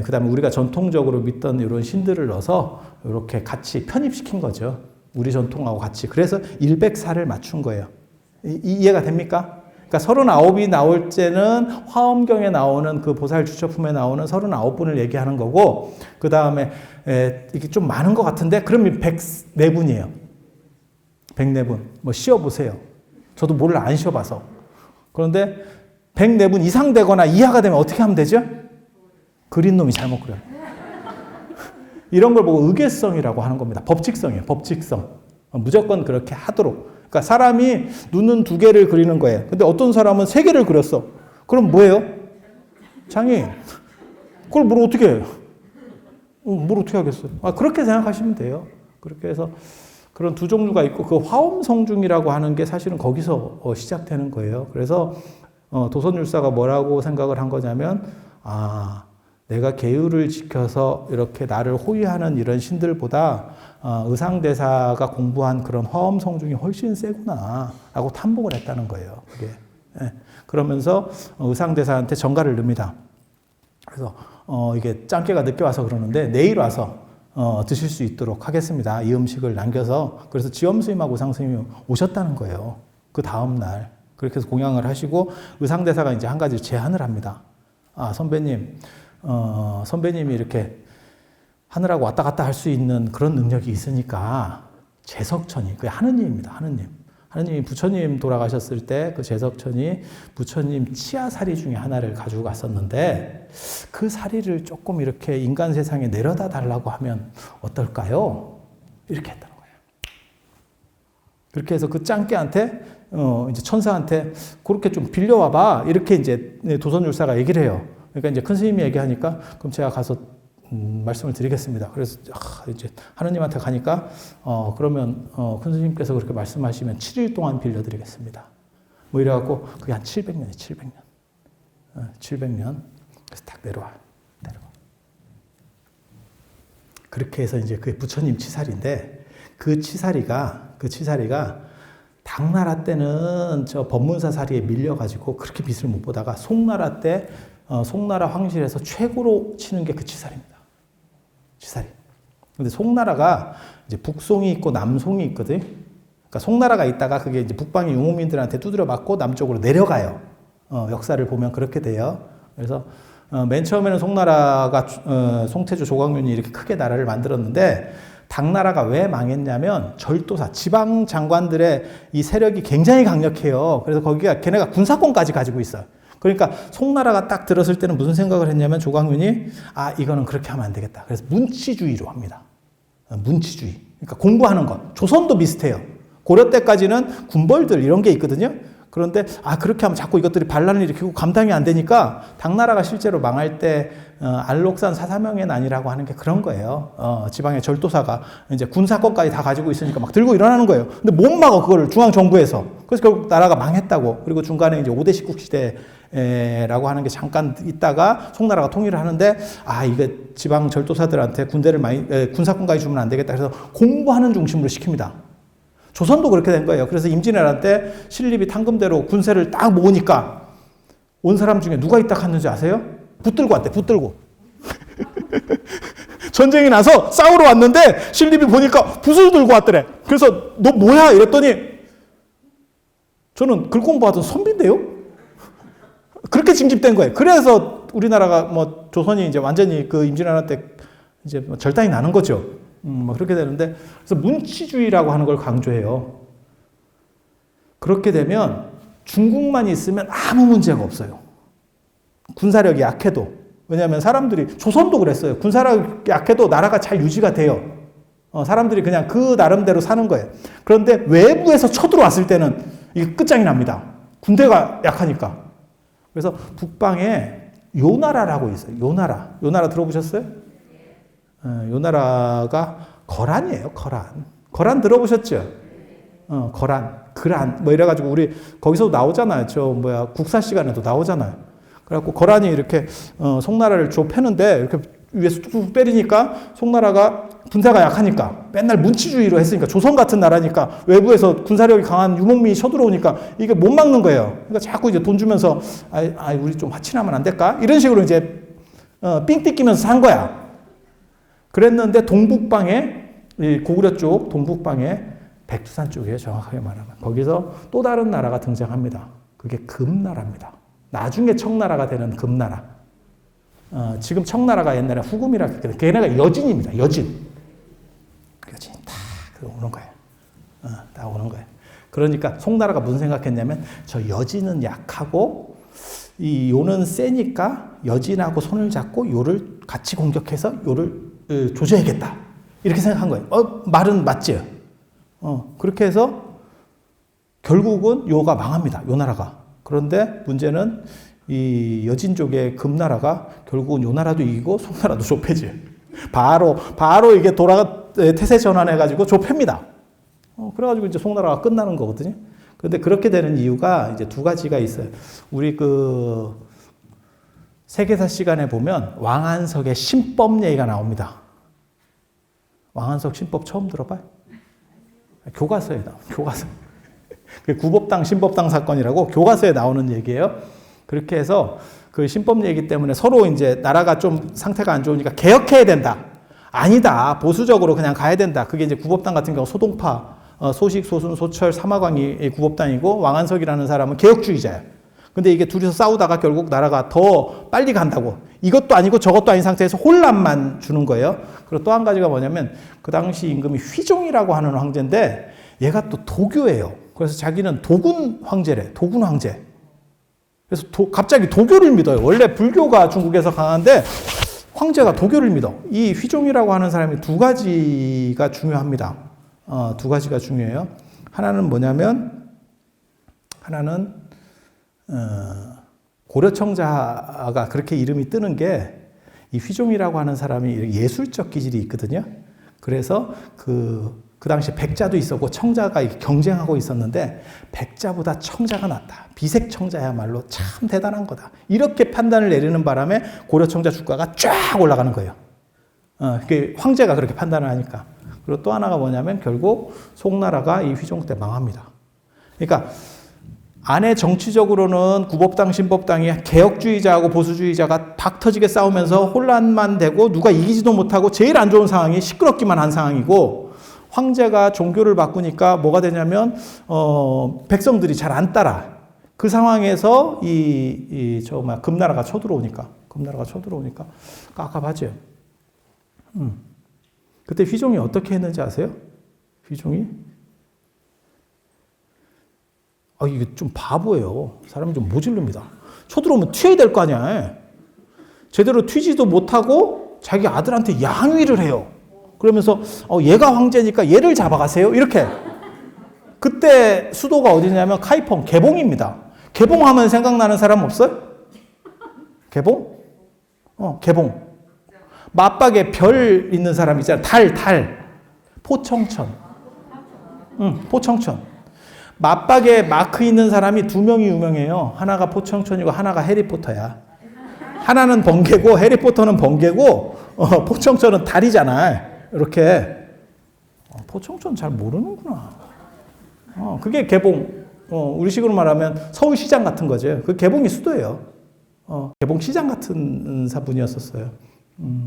그 다음에 우리가 전통적으로 믿던 이런 신들을 넣어서 이렇게 같이 편입시킨 거죠. 우리 전통하고 같이. 그래서 104를 맞춘 거예요. 이해가 됩니까? 그러니까 39이 나올 때는 화엄경에 나오는 그 보살 주처품에 나오는 39분을 얘기하는 거고, 그 다음에 이게 좀 많은 것 같은데, 그러면 104분이에요. 104분. 씌워보세요. 저도 몰라, 안 씌워봐서. 그런데 104분 이상 되거나 이하가 되면 어떻게 하면 되죠? 그린 놈이 잘못 그려요. 이런 걸 보고 의계성이라고 하는 겁니다. 법칙성이에요. 법칙성. 무조건 그렇게 하도록. 그러니까 사람이 눈은 2개를 그리는 거예요. 근데 어떤 사람은 3개를 그렸어. 그럼 뭐예요? 장애인. 그걸 뭘 어떻게 해요? 뭘 어떻게 하겠어요? 그렇게 생각하시면 돼요. 그렇게 해서 그런 두 종류가 있고, 그 화엄성중이라고 하는 게 사실은 거기서 시작되는 거예요. 그래서 도선율사가 뭐라고 생각을 한 거냐면, 내가 계율을 지켜서 이렇게 나를 호위하는 이런 신들보다 의상대사가 공부한 그런 화엄성중이 훨씬 세구나 라고 탐복을 했다는 거예요. 그게. 예. 그러면서 의상대사한테 전가를 넣습니다. 그래서 이게 짱깨가 늦게 와서 그러는데 내일 와서 드실 수 있도록 하겠습니다. 이 음식을 남겨서. 그래서 지엄스님하고 의상스님이 오셨다는 거예요. 그 다음날. 그렇게 해서 공양을 하시고 의상대사가 이제 한 가지 제안을 합니다. 선배님이 이렇게 하늘하고 왔다 갔다 할 수 있는 그런 능력이 있으니까 제석천이, 그게 하느님입니다. 하느님이 부처님 돌아가셨을 때 그 제석천이 부처님 치아사리 중에 하나를 가지고 갔었는데 그 사리를 조금 이렇게 인간 세상에 내려다 달라고 하면 어떨까요? 이렇게 했다는 거예요. 그렇게 해서 그 짱깨한테 이제 천사한테 그렇게 좀 빌려와봐. 이렇게 이제 도선율사가 얘기를 해요. 그러니까 이제 큰 스님이 얘기하니까 그럼 제가 가서 말씀을 드리겠습니다. 그래서 이제 하느님한테 가니까 그러면 큰 스님께서 그렇게 말씀하시면 7일 동안 빌려드리겠습니다. 이래갖고 그게 한 700년이 700년. 700년. 그래서 딱 내려와. 그렇게 해서 이제 그게 부처님 치사리인데 그 치사리가 당나라 때는 저 법문사 사리에 밀려가지고 그렇게 빛을 못 보다가 송나라 때 송나라 황실에서 최고로 치는 게 그 치사리입니다. 치사리. 근데 송나라가 이제 북송이 있고 남송이 있거든. 그러니까 송나라가 있다가 그게 이제 북방의 유목민들한테 두드려 맞고 남쪽으로 내려가요. 역사를 보면 그렇게 돼요. 그래서 맨 처음에는 송나라가 송태조 조광윤이 이렇게 크게 나라를 만들었는데 당나라가 왜 망했냐면 절도사, 지방 장관들의 이 세력이 굉장히 강력해요. 그래서 거기가 걔네가 군사권까지 가지고 있어요. 그러니까 송나라가 딱 들었을 때는 무슨 생각을 했냐면 조광윤이 이거는 그렇게 하면 안 되겠다. 그래서 문치주의로 합니다. 문치주의. 그러니까 공부하는 것. 조선도 비슷해요. 고려 때까지는 군벌들 이런 게 있거든요. 그런데 그렇게 하면 자꾸 이것들이 반란을 일으키고 감당이 안 되니까 당나라가 실제로 망할 때 알록산 사사명의 난이라고 하는 게 그런 거예요. 지방의 절도사가 이제 군사권까지 다 가지고 있으니까 막 들고 일어나는 거예요. 근데 못 막아 그거를 중앙 정부에서. 그래서 결국 나라가 망했다고. 그리고 중간에 이제 5대 19 시대라고 하는 게 잠깐 있다가 송나라가 통일을 하는데 이게 지방 절도사들한테 군대를 군사권까지 주면 안 되겠다. 그래서 공부하는 중심으로 시킵니다. 조선도 그렇게 된 거예요. 그래서 임진왜란 때 신립이 탕금대로 군세를 딱 모으니까 온 사람 중에 누가 있다 갔는지 아세요? 붙들고 왔대, 붙들고. 전쟁이 나서 싸우러 왔는데 신립이 보니까 붓을 들고 왔더래. 그래서 너 뭐야? 이랬더니 저는 글 공부하던 선비인데요? 그렇게 징집된 거예요. 그래서 우리나라가 조선이 이제 완전히 그 임진왜란 때 이제 절단이 나는 거죠. 그렇게 되는데, 그래서 문치주의라고 하는 걸 강조해요. 그렇게 되면 중국만 있으면 아무 문제가 없어요. 군사력이 약해도. 왜냐하면 사람들이, 조선도 그랬어요. 군사력이 약해도 나라가 잘 유지가 돼요. 사람들이 그냥 그 나름대로 사는 거예요. 그런데 외부에서 쳐들어왔을 때는 이게 끝장이 납니다. 군대가 약하니까. 그래서 북방에 요나라라고 있어요. 요나라 들어보셨어요? 요나라가 거란이에요, 거란. 거란 들어보셨죠? 그란. 이래가지고 우리 거기서도 나오잖아요. 국사 시간에도 나오잖아요. 그래갖고 거란이 이렇게, 송나라를 패는데 이렇게 위에서 뚝뚝 때리니까 송나라가 군사가 약하니까 맨날 문치주의로 했으니까 조선 같은 나라니까 외부에서 군사력이 강한 유목민이 쳐들어오니까 이게 못 막는 거예요. 그러니까 자꾸 이제 돈 주면서, 우리 좀 화친하면 안 될까? 이런 식으로 이제, 삥 뜯기면서 산 거야. 그랬는데 동북방에 고구려 쪽 동북방에 백두산 쪽이에요. 정확하게 말하면. 거기서 또 다른 나라가 등장합니다. 그게 금나라입니다. 나중에 청나라가 되는 금나라. 지금 청나라가 옛날에 후금이라 그랬거든요. 걔네가 여진입니다. 여진이 딱 오는 거예요. 딱 오는 거예요. 그러니까 송나라가 무슨 생각했냐면 저 여진은 약하고 이 요는 세니까 여진하고 손을 잡고 요를 같이 공격해서 요를 조져야겠다. 이렇게 생각한 거예요. 말은 맞죠? 그렇게 해서 결국은 요가 망합니다. 요 나라가. 그런데 문제는 이 여진 쪽의 금나라가 결국은 요 나라도 이기고 송나라도 좁혀져요. 바로 이게 태세 전환해가지고 좁힙니다. 그래가지고 이제 송나라가 끝나는 거거든요. 그런데 그렇게 되는 이유가 이제 두 가지가 있어요. 우리 세계사 시간에 보면 왕한석의 신법 얘기가 나옵니다. 왕한석 신법 처음 들어봐요? 교과서에 나와요. 교과서. 구법당 신법당 사건이라고 교과서에 나오는 얘기예요. 그렇게 해서 그 신법 얘기 때문에 서로 이제 나라가 좀 상태가 안 좋으니까 개혁해야 된다. 아니다. 보수적으로 그냥 가야 된다. 그게 이제 구법당 같은 경우 소동파, 소식, 소순, 소철, 사마광이 구법당이고 왕한석이라는 사람은 개혁주의자예요. 근데 이게 둘이서 싸우다가 결국 나라가 더 빨리 간다고. 이것도 아니고 저것도 아닌 상태에서 혼란만 주는 거예요. 그리고 또 한 가지가 뭐냐면 그 당시 임금이 휘종이라고 하는 황제인데 얘가 또 도교예요. 그래서 자기는 도군 황제래. 도군 황제. 그래서 갑자기 도교를 믿어요. 원래 불교가 중국에서 강한데 황제가 도교를 믿어. 이 휘종이라고 하는 사람이 두 가지가 중요합니다. 두 가지가 중요해요. 하나는 뭐냐면 하나는 고려청자가 그렇게 이름이 뜨는 게 이 휘종이라고 하는 사람이 예술적 기질이 있거든요. 그래서 그 당시에 백자도 있었고 청자가 경쟁하고 있었는데 백자보다 청자가 낫다. 비색청자야말로 참 대단한 거다. 이렇게 판단을 내리는 바람에 고려청자 주가가 쫙 올라가는 거예요. 그게 황제가 그렇게 판단을 하니까. 그리고 또 하나가 뭐냐면 결국 송나라가 이 휘종 때 망합니다. 그러니까 안에 정치적으로는 구법당, 신법당이 개혁주의자하고 보수주의자가 박 터지게 싸우면서 혼란만 되고 누가 이기지도 못하고 제일 안 좋은 상황이 시끄럽기만 한 상황이고 황제가 종교를 바꾸니까 뭐가 되냐면 백성들이 잘 안 따라. 그 상황에서 금나라가 쳐들어오니까 깝깝하죠. 그때 휘종이 어떻게 했는지 아세요? 휘종이 이게 좀 바보예요. 사람이 좀 모질릅니다. 쳐들어오면 튀어야 될 거 아니야. 제대로 튀지도 못하고 자기 아들한테 양위를 해요. 그러면서 얘가 황제니까 얘를 잡아가세요. 이렇게. 그때 수도가 어디냐면 카이펑, 개봉입니다. 개봉하면 생각나는 사람 없어요? 개봉? 개봉. 맞박에 별 있는 사람 있잖아요. 달. 포청천. 포청천. 맞박에 마크 있는 사람이 2명이 유명해요. 하나가 포청천이고 하나가 해리포터야. 하나는 번개고 해리포터는 번개고 포청천은 달이잖아. 이렇게. 포청천 잘 모르는구나. 그게 개봉. 우리식으로 말하면 서울시장 같은 거죠. 그 개봉이 수도예요. 개봉시장 같은 사분이었었어요.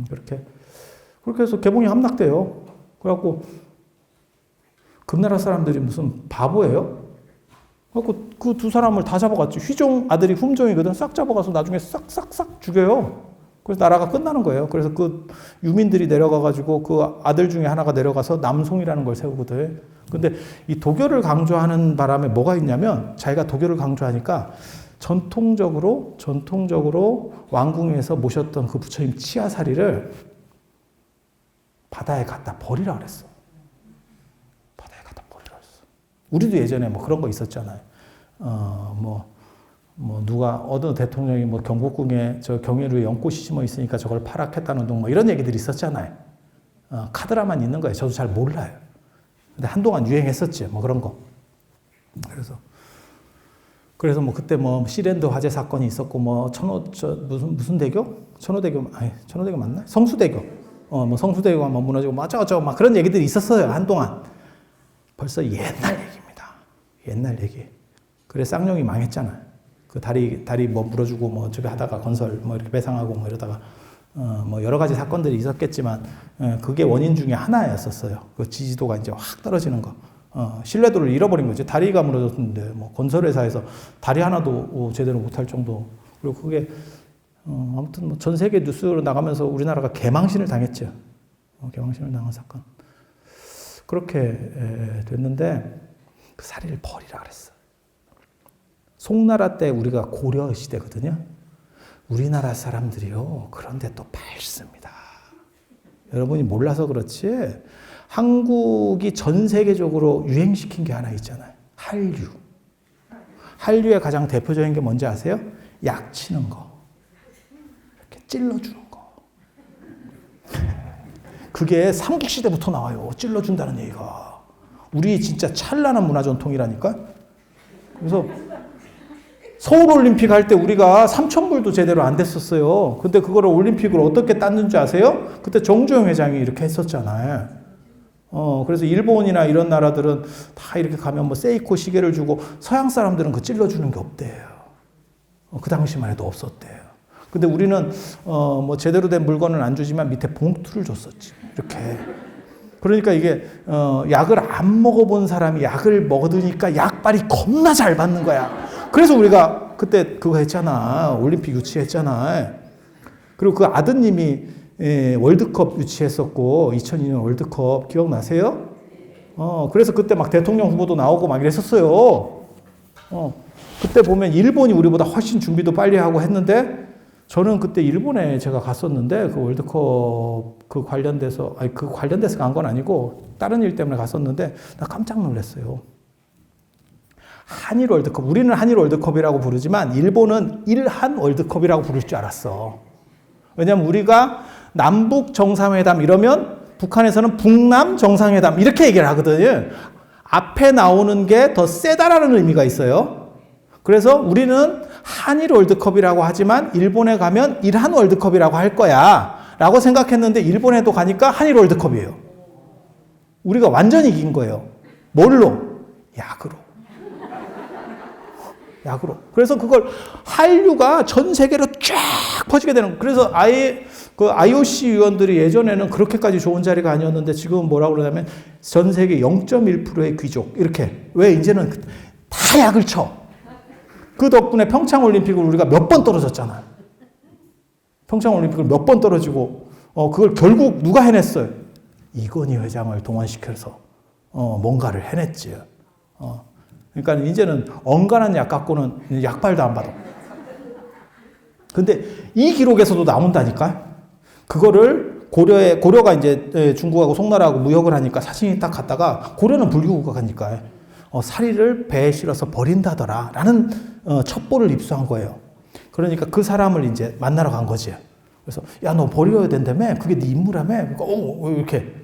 그렇게 해서 개봉이 함락돼요. 그래갖고 금나라 사람들이 무슨 바보예요? 그래갖고 그 2사람을 다 잡아갔죠. 휘종 아들이 훔종이거든. 싹 잡아가서 나중에 싹 죽여요. 그래서 나라가 끝나는 거예요. 그래서 그 유민들이 내려가가지고 그 아들 중에 하나가 내려가서 남송이라는 걸 세우거든. 근데 이 도교를 강조하는 바람에 뭐가 있냐면 자기가 도교를 강조하니까 전통적으로 왕궁에서 모셨던 그 부처님 치아사리를 바다에 갖다 버리라 그랬어. 바다에 갖다 버리라 그랬어. 우리도 예전에 뭐 그런 거 있었잖아요. 누가 어느 대통령이 뭐 경복궁에 저 경회루에 연꽃이 심어 있으니까 저걸 파락했다는 둥 뭐 이런 얘기들이 있었잖아요. 카드라만 있는 거예요. 저도 잘 몰라요. 근데 한동안 유행했었지. 뭐 그런 거. 그래서 뭐 그때 뭐 시랜드 화재 사건이 있었고 뭐 무슨 대교? 천호대교 맞나? 성수대교. 뭐 성수대교가 뭐 무너지고 막 그런 얘기들이 있었어요. 한동안. 벌써 옛날 얘기입니다. 옛날 얘기. 그래 쌍용이 망했잖아요. 그 다리 뭐 물어주고 뭐 저기 하다가 건설 뭐 이렇게 배상하고 뭐 이러다가 뭐 여러 가지 사건들이 있었겠지만 그게 원인 중에 하나였었어요. 그 지지도가 이제 확 떨어지는 거. 신뢰도를 잃어버린 거지. 다리가 무너졌는데 뭐 건설회사에서 다리 하나도 제대로 못할 정도. 그리고 그게 아무튼 뭐 전 세계 뉴스로 나가면서 우리나라가 개망신을 당했죠. 개망신을 당한 사건. 그렇게 됐는데 그 사리를 버리라 그랬어. 송나라 때 우리가 고려 시대거든요. 우리나라 사람들이요. 그런데 또 밝습니다. 여러분이 몰라서 그렇지 한국이 전 세계적으로 유행시킨 게 하나 있잖아요. 한류. 한류의 가장 대표적인 게 뭔지 아세요? 약 치는 거. 이렇게 찔러주는 거. 그게 삼국시대부터 나와요. 찔러준다는 얘기가. 우리 진짜 찬란한 문화 전통이라니까. 그래서 서울올림픽 할 때 우리가 3,000불도 제대로 안 됐었어요. 근데 그거를 올림픽으로 어떻게 땄는지 아세요? 그때 정주영 회장이 이렇게 했었잖아요. 그래서 일본이나 이런 나라들은 다 이렇게 가면 뭐 세이코 시계를 주고 서양 사람들은 그 찔러주는 게 없대요. 그 당시만 해도 없었대요. 근데 우리는 뭐 제대로 된 물건을 안 주지만 밑에 봉투를 줬었지. 이렇게. 그러니까 이게 약을 안 먹어본 사람이 약을 먹으니까 약발이 겁나 잘 받는 거야. 그래서 우리가 그때 그거 했잖아. 올림픽 유치했잖아. 그리고 그 아드님이 월드컵 유치했었고 2002년 월드컵 기억나세요? 그래서 그때 막 대통령 후보도 나오고 막 이랬었어요. 그때 보면 일본이 우리보다 훨씬 준비도 빨리 하고 했는데 저는 그때 일본에 제가 갔었는데 그 월드컵 그 관련돼서 간 건 아니고 다른 일 때문에 갔었는데 나 깜짝 놀랐어요. 한일 월드컵. 우리는 한일 월드컵이라고 부르지만 일본은 일한 월드컵이라고 부를 줄 알았어. 왜냐하면 우리가 남북 정상회담 이러면 북한에서는 북남 정상회담 이렇게 얘기를 하거든요. 앞에 나오는 게 더 세다라는 의미가 있어요. 그래서 우리는 한일 월드컵이라고 하지만 일본에 가면 일한 월드컵이라고 할 거야 라고 생각했는데 일본에도 가니까 한일 월드컵이에요. 우리가 완전히 이긴 거예요. 뭘로? 약으로. 그래서 그걸 한류가 전 세계로 쫙 퍼지게 되는 거예요. 그래서 아예 그 IOC 위원들이 예전에는 그렇게까지 좋은 자리가 아니었는데 지금은 뭐라고 그러냐면 전 세계 0.1%의 귀족 이렇게. 왜 이제는 다 약을 쳐. 그 덕분에 평창올림픽을 우리가 몇 번 떨어졌잖아요. 평창올림픽을 몇 번 떨어지고 그걸 결국 누가 해냈어요? 이건희 회장을 동원시켜서 뭔가를 해냈지. 그러니까 이제는 엉간한 약 갖고는 약발도 안 받아. 근데 이 기록에서도 나온다니까. 그거를 고려가 이제 중국하고 송나라하고 무역을 하니까 사진이 딱 갔다가 고려는 불교국가니까 사리를 배에 실어서 버린다더라 라는 첩보를 입수한 거예요. 그러니까 그 사람을 이제 만나러 간 거지. 그래서 야, 너 버려야 된다며? 그게 네 임무라며? 그러니까 이렇게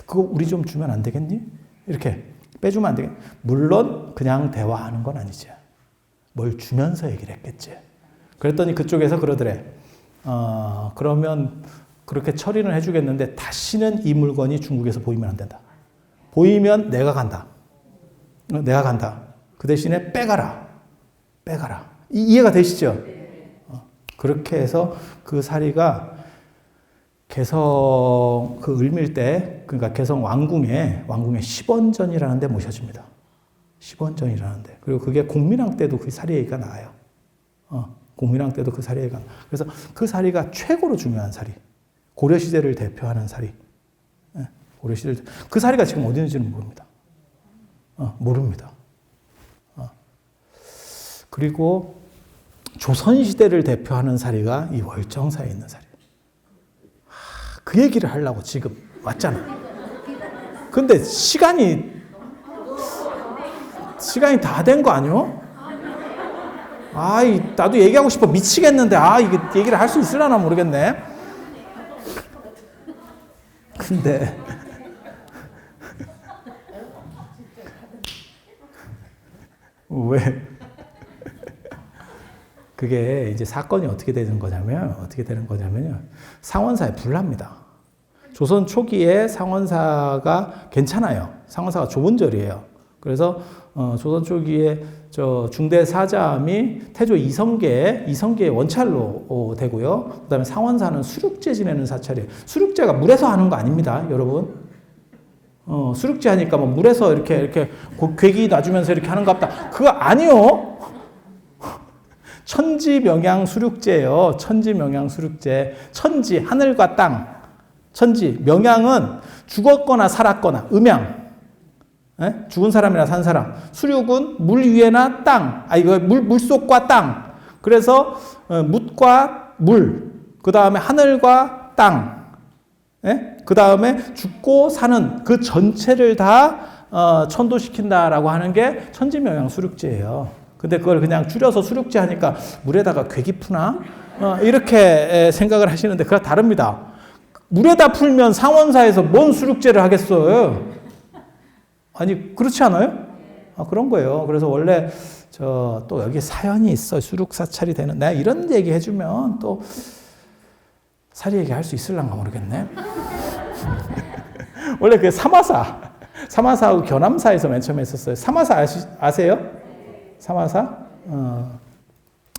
그거 우리 좀 주면 안 되겠니? 이렇게 빼주면 안 되겠니? 물론 그냥 대화하는 건 아니지. 뭘 주면서 얘기를 했겠지. 그랬더니 그쪽에서 그러더래. 그러면 그렇게 처리는 해주겠는데 다시는 이 물건이 중국에서 보이면 안 된다. 보이면 내가 간다. 내가 간다. 그 대신에 빼가라. 빼가라. 이해가 되시죠? 그렇게 해서 그 사리가 개성 그 을밀대 그러니까 개성 왕궁에 10원전이라는 데 모셔집니다. 10원전이라는 데. 그리고 그게 공민왕 때도 그 사리 얘기가 나와요. 공민왕 때도 그 사리 얘기가 나와요. 그래서 그 사리가 최고로 중요한 사리. 고려시대를 대표하는 사리. 고려시대 그 사리가 지금 어디 있는지는 모릅니다. 모릅니다. 그리고 조선시대를 대표하는 사리가 이 월정사에 있는 사리. 그 얘기를 하려고 지금 왔잖아. 근데 시간이 다 된 거 아니요? 나도 얘기하고 싶어 미치겠는데 이게 얘기를 할 수 있으려나 모르겠네. 근데 왜 그게 이제 사건이 어떻게 되는 거냐면요. 상원사에 불납니다. 조선 초기에 상원사가 괜찮아요. 상원사가 좋은 절이에요. 그래서 조선 초기에 중대 사자함이 태조 이성계의 원찰로 되고요. 그다음에 상원사는 수륙제 지내는 사찰이에요. 수륙제가 물에서 하는 거 아닙니다, 여러분. 수륙제 하니까 뭐 물에서 이렇게 괴기 놔주면서 이렇게 하는 것 같다. 그거 아니요. 천지명양 수륙제예요. 천지명양 수륙제. 천지 하늘과 땅. 천지 명양은 죽었거나 살았거나 음양. 죽은 사람이나 산 사람. 수륙은 물 위에나 땅. 이거 물속과 땅. 그래서 묻과 물. 그 다음에 하늘과 땅. 그 다음에 죽고 사는 그 전체를 다 천도시킨다라고 하는 게 천지명양 수륙제예요. 근데 그걸 그냥 줄여서 수륙제 하니까 물에다가 괴기 푸나? 이렇게 생각을 하시는데 그거 다릅니다. 물에다 풀면 상원사에서 뭔 수륙제를 하겠어요? 아니, 그렇지 않아요? 그런 거예요. 그래서 원래 또 여기 사연이 있어. 수륙사찰이 되는. 내가 이런 얘기 해주면 또 사리 얘기 할 수 있을란가 모르겠네. 원래 그 사마사하고 견암사에서 맨 처음에 했었어요. 사마사 아세요? 사마사?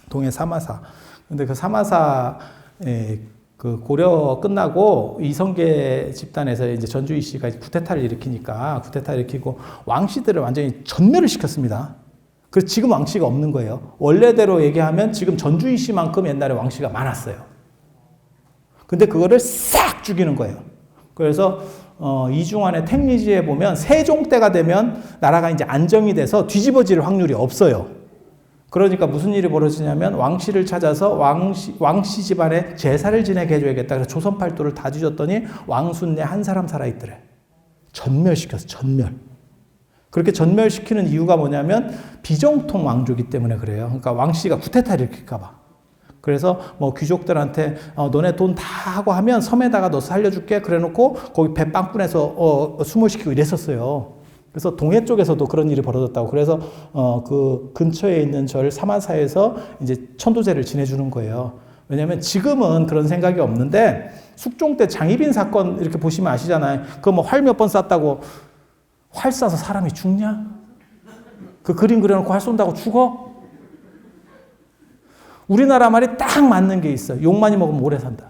동해 사마사. 근데 그 사마사, 그 고려 끝나고 이성계 집단에서 이제 전주희 씨가 쿠데타를 일으키고 왕씨들을 완전히 전멸을 시켰습니다. 그래서 지금 왕씨가 없는 거예요. 원래대로 얘기하면 지금 전주희 씨만큼 옛날에 왕씨가 많았어요. 근데 그거를 싹 죽이는 거예요. 그래서 이중환의 택리지에 보면 세종 때가 되면 나라가 이제 안정이 돼서 뒤집어질 확률이 없어요. 그러니까 무슨 일이 벌어지냐면 왕씨를 찾아서 왕씨 집안에 제사를 지내게 해줘야겠다. 그래서 조선 팔도를 다 뒤졌더니 왕순내 한 사람 살아있더래. 전멸시켰어. 전멸. 그렇게 전멸시키는 이유가 뭐냐면 비정통 왕조기 때문에 그래요. 그러니까 왕씨가 쿠데타를 일으킬까 봐. 그래서 뭐 귀족들한테 너네 돈 다 하고 하면 섬에다가 너 살려줄게 그래놓고 거기 배 빵꾸내서 숨을 시키고 이랬었어요. 그래서 동해 쪽에서도 그런 일이 벌어졌다고. 그래서 그 근처에 있는 절 사마사에서 이제 천도제를 지내주는 거예요. 왜냐하면 지금은 그런 생각이 없는데 숙종 때 장희빈 사건 이렇게 보시면 아시잖아요. 그거 뭐 활 몇 번 쐈다고 활 쏴서 사람이 죽냐? 그 그림 그려놓고 활 쏜다고 죽어? 우리나라 말이 딱 맞는 게 있어요. 욕 많이 먹으면 오래 산다.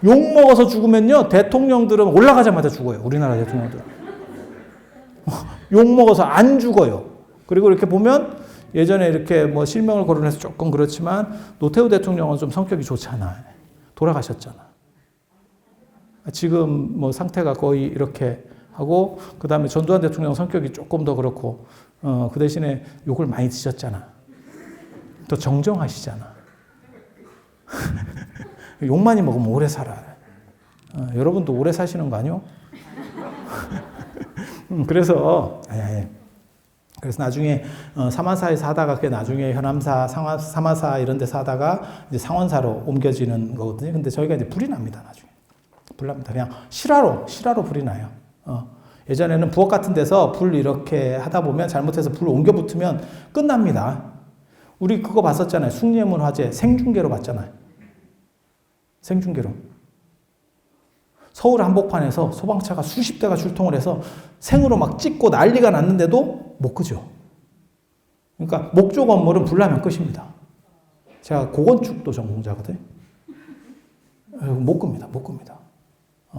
욕 먹어서 죽으면요, 대통령들은 올라가자마자 죽어요. 우리나라 대통령들은. 욕 먹어서 안 죽어요. 그리고 이렇게 보면 예전에 이렇게 뭐 실명을 거론해서 조금 그렇지만 노태우 대통령은 좀 성격이 좋잖아. 돌아가셨잖아. 지금 뭐 상태가 거의 이렇게 하고, 그 다음에 전두환 대통령 성격이 조금 더 그렇고, 그 대신에 욕을 많이 드셨잖아. 또 정정하시잖아. 욕 많이 먹으면 오래 살아. 여러분도 오래 사시는 거 아니요? 그래서 그래서 나중에 사마사에 사다가 그게 나중에 현암사, 사마사 이런 데 사다가 이제 상원사로 옮겨지는 거거든요. 근데 저희가 이제 불이 납니다. 나중에 불 납니다. 그냥 실화로 불이 나요. 예전에는 부엌 같은 데서 불 이렇게 하다 보면 잘못해서 불 옮겨 붙으면 끝납니다. 우리 그거 봤었잖아요. 숭례문 화재 생중계로 봤잖아요. 생중계로. 서울 한복판에서 소방차가 수십 대가 출동을 해서 생으로 막 찍고 난리가 났는데도 못 끄죠. 그러니까 목조 건물은 불나면 끝입니다. 제가 고건축도 전공자거든요. 못 끕니다.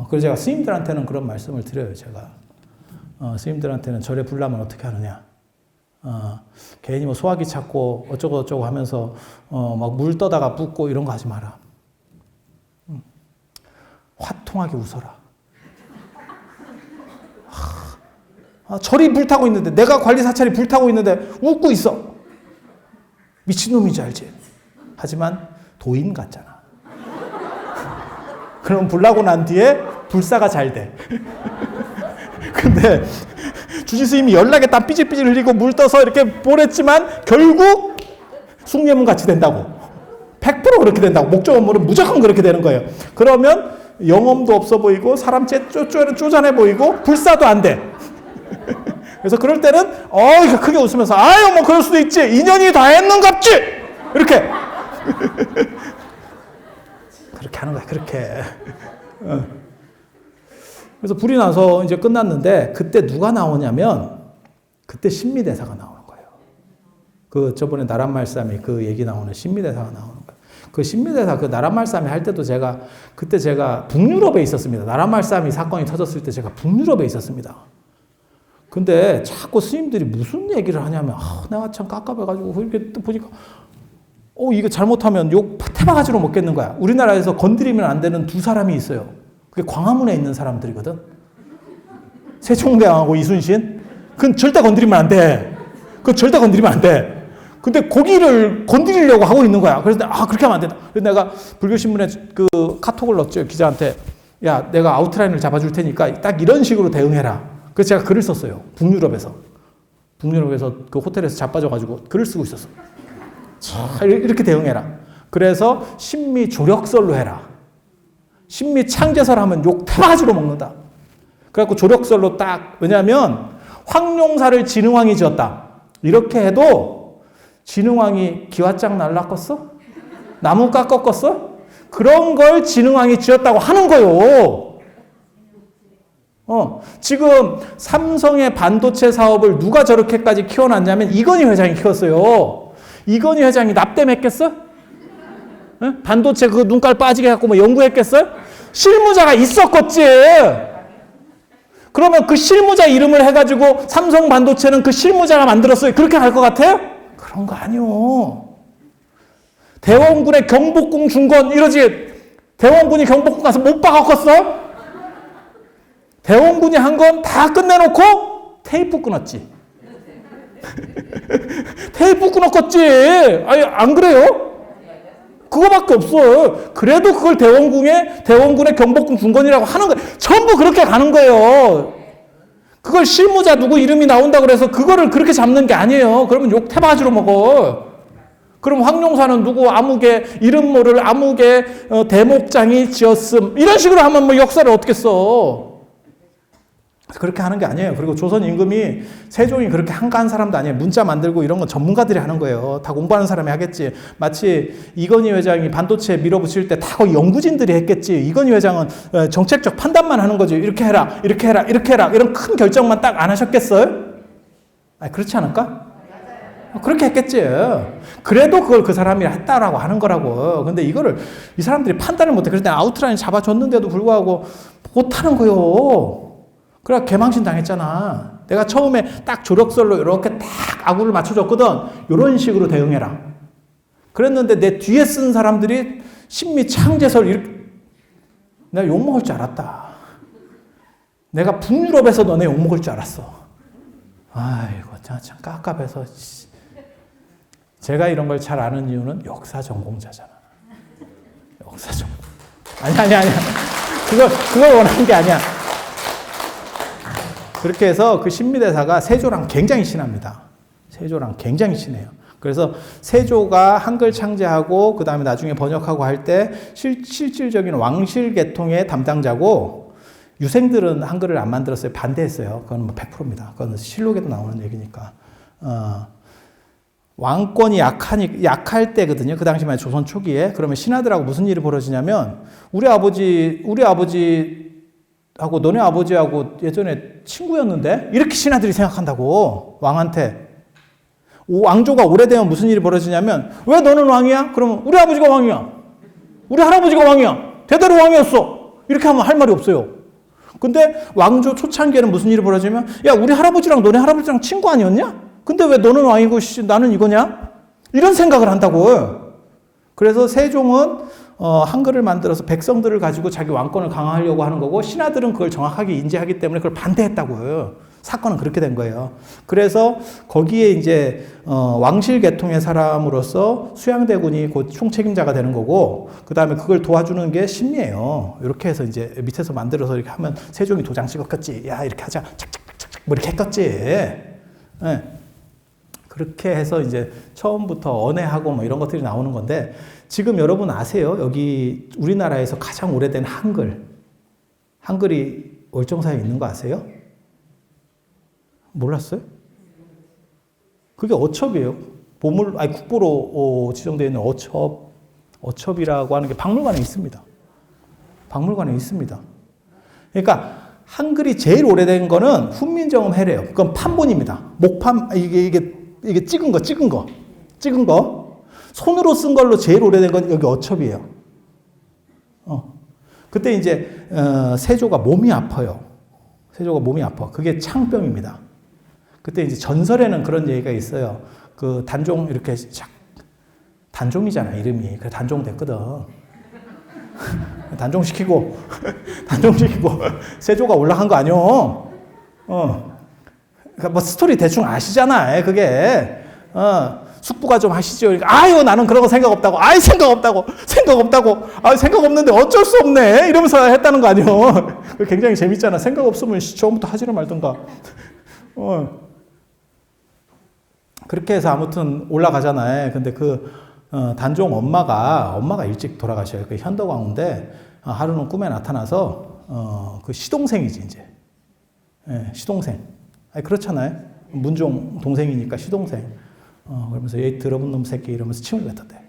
그래서 제가 스님들한테는 그런 말씀을 드려요. 제가 스님들한테는 절에 불나면 어떻게 하느냐. 괜히 뭐 소화기 찾고 어쩌고 하면서 막 물 떠다가 붓고 이런 거 하지 마라. 화통하게 웃어라. 절이 불타고 있는데, 내가 관리사찰이 불타고 있는데 웃고 있어. 미친놈이지 알지? 하지만 도인 같잖아. 그럼 불나고 난 뒤에 불사가 잘 돼. 근데 주지스님이 연락에 땀 삐질삐질 흘리고 물 떠서 이렇게 보냈지만 결국 숭례문 같이 된다고. 100% 그렇게 된다고. 목조 건물은 무조건 그렇게 되는 거예요. 그러면 영험도 없어 보이고 사람 쪼잔해 보이고 불사도 안 돼. 그래서 그럴 때는 크게 웃으면서 아유 뭐 그럴 수도 있지. 인연이 다 했는갑지. 이렇게 그렇게 하는 거야. 그렇게. 그래서 불이 나서 이제 끝났는데 그때 누가 나오냐면 그때 신미대사가 나오는 거예요. 그 저번에 나란말싸미 그 얘기 나오는 신미대사가 나오는 거예요. 그 신미대사 그 나란말싸미 할 때도 그때 제가 북유럽에 있었습니다. 나란말싸미 사건이 터졌을 때 제가 북유럽에 있었습니다. 근데 자꾸 스님들이 무슨 얘기를 하냐면 내가 참 깝깝해가지고 이렇게 보니까 이거 잘못하면 욕 태바가지로 먹겠는 거야. 우리나라에서 건드리면 안 되는 두 사람이 있어요. 그게 광화문에 있는 사람들이거든. 세종대왕하고 이순신. 그건 절대 건드리면 안 돼. 근데 거기를 건드리려고 하고 있는 거야. 그래서 그렇게 하면 안 된다. 그래서 내가 불교신문에 그 카톡을 넣었죠. 기자한테. 야, 내가 아웃라인을 잡아줄 테니까 딱 이런 식으로 대응해라. 그래서 제가 글을 썼어요. 북유럽에서 그 호텔에서 자빠져가지고 글을 쓰고 있었어. 이렇게 대응해라. 그래서 신미 조력설로 해라. 신미 창제설 하면 욕 태바지로 먹는다. 그래갖고 조력설로 왜냐하면 황룡사를 진흥왕이 지었다. 이렇게 해도 진흥왕이 기와장 날라껐어? 나무 깎았겠어? 그런 걸 진흥왕이 지었다고 하는 거요. 지금 삼성의 반도체 사업을 누가 저렇게까지 키워놨냐면 이건희 회장이 키웠어요. 이건희 회장이 납땜했겠어? 반도체 그 눈깔 빠지게 해갖고 뭐 연구했겠어? 실무자가 있었겠지. 그러면 그 실무자 이름을 해가지고 삼성 반도체는 그 실무자가 만들었어요. 그렇게 갈 것 같아요? 그런 거 아니요. 대원군의 경복궁 중건 이러지. 대원군이 경복궁 가서 못 박았겠어? 대원군이 한 건 다 끝내놓고 테이프 끊었지. 테이프 끊었겠지. 아니 안 그래요? 그거밖에 없어. 그래도 그걸 대원군의 경복궁 중건이라고 하는 거예요. 전부 그렇게 가는 거예요. 그걸 실무자 누구 이름이 나온다고 그래서 그거를 그렇게 잡는 게 아니에요. 그러면 욕 태바지로 먹어. 그럼 황룡사는 누구 아무개 이름 모를 아무개 대목장이 지었음 이런 식으로 하면 뭐 역사를 어떻게 써. 그렇게 하는 게 아니에요. 그리고 조선 임금이 세종이 그렇게 한가한 사람도 아니에요. 문자 만들고 이런 건 전문가들이 하는 거예요. 다 공부하는 사람이 하겠지. 마치 이건희 회장이 반도체 밀어붙일 때 다 거의 연구진들이 했겠지. 이건희 회장은 정책적 판단만 하는 거지. 이렇게 해라, 이렇게 해라, 이렇게 해라. 이런 큰 결정만 딱 안 하셨겠어요? 아니, 그렇지 않을까? 그렇게 했겠지. 그래도 그걸 그 사람이 했다라고 하는 거라고. 근데 이거를 이 사람들이 판단을 못해. 그럴 때 아웃라인 잡아줬는데도 불구하고 못하는 거요. 그래 개망신 당했잖아. 내가 처음에 딱 조력설로 이렇게 딱 아구를 맞춰줬거든. 이런 식으로 대응해라. 그랬는데 내 뒤에 쓴 사람들이 신미 창제설 이렇게 내가 욕먹을 줄 알았다. 내가 북유럽에서 너네 욕먹을 줄 알았어. 아이고 참 깝깝해서. 제가 이런 걸 잘 아는 이유는 역사 전공자잖아. 역사 전공. 아니야. 그걸 원하는 게 아니야. 그렇게 해서 그 신미대사가 세조랑 굉장히 친합니다. 세조랑 굉장히 친해요. 그래서 세조가 한글 창제하고 그 다음에 나중에 번역하고 할 때 실질적인 왕실 계통의 담당자고 유생들은 한글을 안 만들었어요. 반대했어요. 그건 뭐 100%입니다. 그건 실록에도 나오는 얘기니까. 왕권이 약할 때거든요. 그 당시만 조선 초기에. 그러면 신하들하고 무슨 일이 벌어지냐면 우리 아버지하고 너네 아버지하고 예전에 친구였는데 이렇게 신하들이 생각한다고 왕한테. 왕조가 오래되면 무슨 일이 벌어지냐면 왜 너는 왕이야? 그러면 우리 아버지가 왕이야. 우리 할아버지가 왕이야. 대대로 왕이었어. 이렇게 하면 할 말이 없어요. 근데 왕조 초창기에는 무슨 일이 벌어지면 야 우리 할아버지랑 너네 할아버지랑 친구 아니었냐? 근데 왜 너는 왕이고 나는 이거냐? 이런 생각을 한다고. 그래서 세종은 한글을 만들어서 백성들을 가지고 자기 왕권을 강화하려고 하는 거고 신하들은 그걸 정확하게 인지하기 때문에 그걸 반대했다고요. 사건은 그렇게 된 거예요. 그래서 거기에 이제 왕실 계통의 사람으로서 수양대군이 곧 총책임자가 되는 거고 그 다음에 그걸 도와주는 게 신미예요. 이렇게 해서 이제 밑에서 만들어서 이렇게 하면 세종이 도장 찍었겠지. 야 이렇게 하자. 착착착착 뭐 이렇게 했겠지. 네. 그렇게 해서 이제 처음부터 언해하고 뭐 이런 것들이 나오는 건데 지금 여러분 아세요? 여기 우리나라에서 가장 오래된 한글이 월정사에 있는 거 아세요? 몰랐어요? 그게 어첩이에요. 국보로 지정되어 있는 어첩이라고 하는 게 박물관에 있습니다. 박물관에 있습니다. 그러니까 한글이 제일 오래된 거는 훈민정음 해래요. 그건 판본입니다. 목판 이게 찍은 거. 손으로 쓴 걸로 제일 오래된 건 여기 어첩이에요. 그때 이제 세조가 몸이 아파요. 세조가 몸이 아파. 그게 창병입니다. 그때 이제 전설에는 그런 얘기가 있어요. 그 단종 이렇게 단종이잖아 이름이. 그래 단종 됐거든. 단종시키고 세조가 올라간 거 아니요. 그러니까 뭐 스토리 대충 아시잖아. 그게 숙부가 좀 하시죠. 아유 나는 그런 거 생각 없다고. 아이 생각 없다고. 아 생각 없는데 어쩔 수 없네. 이러면서 했다는 거 아니요. 굉장히 재밌잖아. 생각 없으면 처음부터 하지를 말던가. 그렇게 해서 아무튼 올라가잖아요. 근데 단종 엄마가 일찍 돌아가셔요. 그 현덕왕후인데 하루는 꿈에 나타나서 그 시동생이지 이제. 시동생. 그렇잖아요. 문종 동생이니까 시동생. 그러면서 얘 들어본 놈 새끼 이러면서 침을 뱉었대.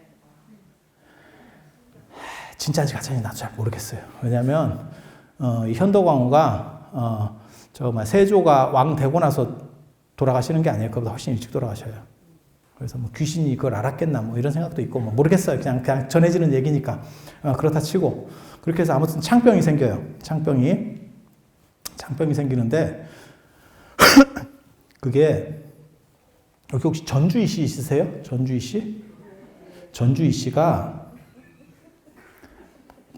진짜인지 가짜인지 나도 잘 모르겠어요. 왜냐하면 이 현덕왕후가 세조가 왕 되고 나서 돌아가시는 게 아니에요. 그보다 훨씬 일찍 돌아가셔요. 그래서 뭐 귀신이 그걸 알았겠나 뭐 이런 생각도 있고 뭐 모르겠어요. 그냥 전해지는 얘기니까 그렇다 치고 그렇게 해서 아무튼 창병이 생겨요. 창병이 생기는데 그게 여기 혹시 전주희 씨 있으세요? 전주희 씨? 전주희 씨가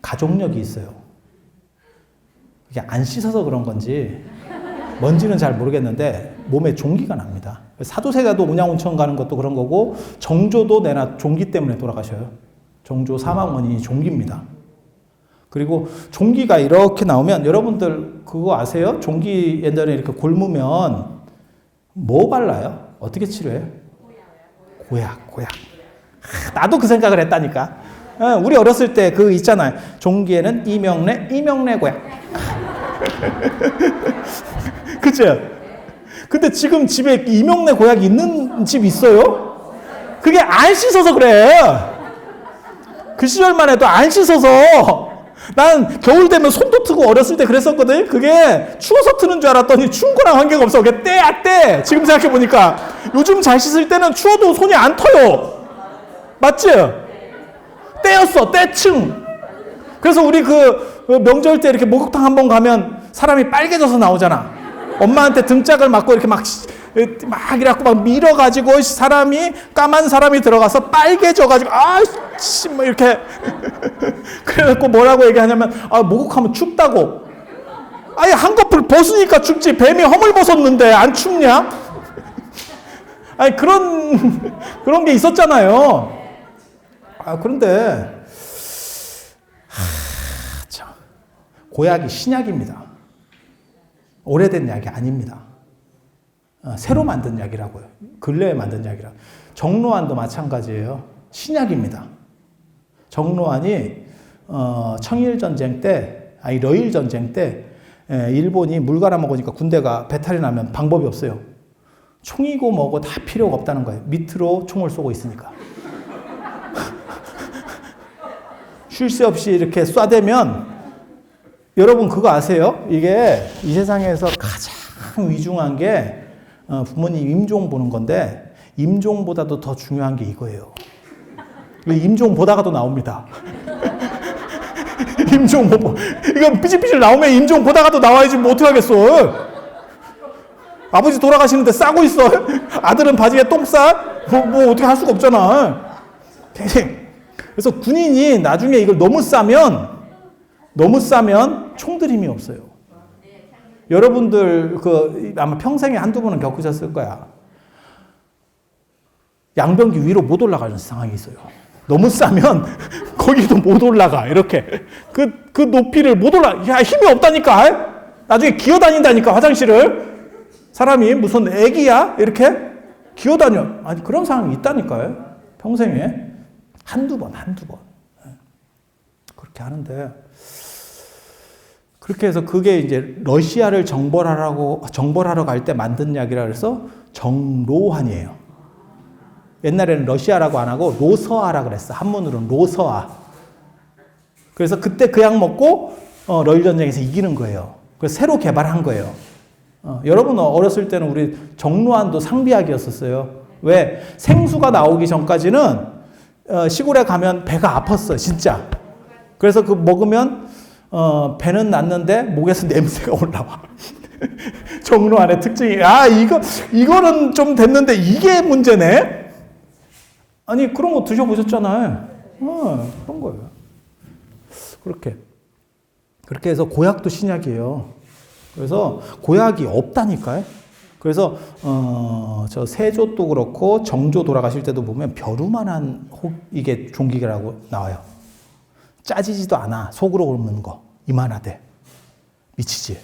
가족력이 있어요. 이게 안 씻어서 그런 건지 뭔지는 잘 모르겠는데 몸에 종기가 납니다. 사도세자도 온양온천 가는 것도 그런 거고 정조도 내나 종기 때문에 돌아가셔요. 정조 사망 원인이 종기입니다. 그리고 종기가 이렇게 나오면 여러분들 그거 아세요? 종기 옛날에 이렇게 곪으면 뭐 발라요? 어떻게 치료해요? 고약. 나도 그 생각을 했다니까. 우리 어렸을 때 그 있잖아요. 종기에는 이명래 고약. 그죠? 근데 지금 집에 이명래 고약이 있는 집 있어요? 그게 안 씻어서 그래. 그 시절만 해도 안 씻어서. 난 겨울 되면 손도 트고 어렸을 때 그랬었거든. 그게 추워서 트는 줄 알았더니 추운 거랑 관계가 없어. 그게 때야 때. 지금 생각해보니까. 요즘 잘 씻을 때는 추워도 손이 안 터요. 맞지? 때였어. 때층. 그래서 우리 그 명절 때 이렇게 목욕탕 한번 가면 사람이 빨개져서 나오잖아. 엄마한테 등짝을 맞고 이렇게 막 이래갖고 막 밀어가지고 사람이 까만 사람이 들어가서 빨개져가지고 아씨 뭐 이렇게 그래갖고 뭐라고 얘기하냐면 목욕하면 춥다고. 아니 한꺼풀 벗으니까 춥지. 뱀이 허물 벗었는데 안 춥냐? 아니 그런 게 있었잖아요. 그런데 참 고약이 신약입니다. 오래된 약이 아닙니다. 새로 만든 약이라고요. 근래에 만든 약이라고. 정로환도 마찬가지예요. 신약입니다. 정로환이 청일전쟁 때, 러일전쟁 때 일본이 물 갈아먹으니까 군대가 배탈이 나면 방법이 없어요. 총이고 뭐고 다 필요가 없다는 거예요. 밑으로 총을 쏘고 있으니까. 쉴 새 없이 이렇게 쏴대면 여러분 그거 아세요? 이게 이 세상에서 가장 위중한 게 부모님 임종 보는 건데 임종보다도 더 중요한 게 이거예요. 임종 보다가도 나옵니다. 임종 뭐 이거 삐질삐질 나오면 임종 보다가도 나와야지 뭐 어떻게 하겠어. 아버지 돌아가시는데 싸고 있어. 아들은 바지에 똥 싸? 뭐 어떻게 할 수가 없잖아. 그래서 군인이 나중에 이걸 너무 싸면 총들 힘이 없어요. 여러분들 아마 평생에 한두 번은 겪으셨을 거야. 양변기 위로 못 올라가는 상황이 있어요. 너무 싸면 거기도 못 올라가. 이렇게 그 높이를 못 야, 힘이 없다니까. 나중에 기어다닌다니까 화장실을. 사람이 무슨 애기야? 이렇게 기어다녀. 아니 그런 상황이 있다니까요. 평생에 한두 번. 그렇게 하는데 그렇게 해서 그게 이제 러시아를 정벌하러 갈 때 만든 약이라 그래서 정로환이에요. 옛날에는 러시아라고 안 하고 로서아라 그랬어. 한문으로는 로서아. 그래서 그때 그 약 먹고 러일 전쟁에서 이기는 거예요. 그래서 새로 개발한 거예요. 여러분 어렸을 때는 우리 정로환도 상비약이었었어요. 왜? 생수가 나오기 전까지는 시골에 가면 배가 아팠어, 진짜. 그래서 그 먹으면 배는 났는데 목에서 냄새가 올라와. 정로환의 특징이 이거는 좀 됐는데 이게 문제네. 아니 그런 거 드셔보셨잖아요. 그런 거예요. 그렇게 해서 고약도 신약이에요. 그래서 고약이 없다니까요. 그래서 저 세조도 그렇고 정조 돌아가실 때도 보면 벼루만한 이게 종기라고 나와요. 짜지지도 않아. 속으로 옮는 거 이만하대. 미치지.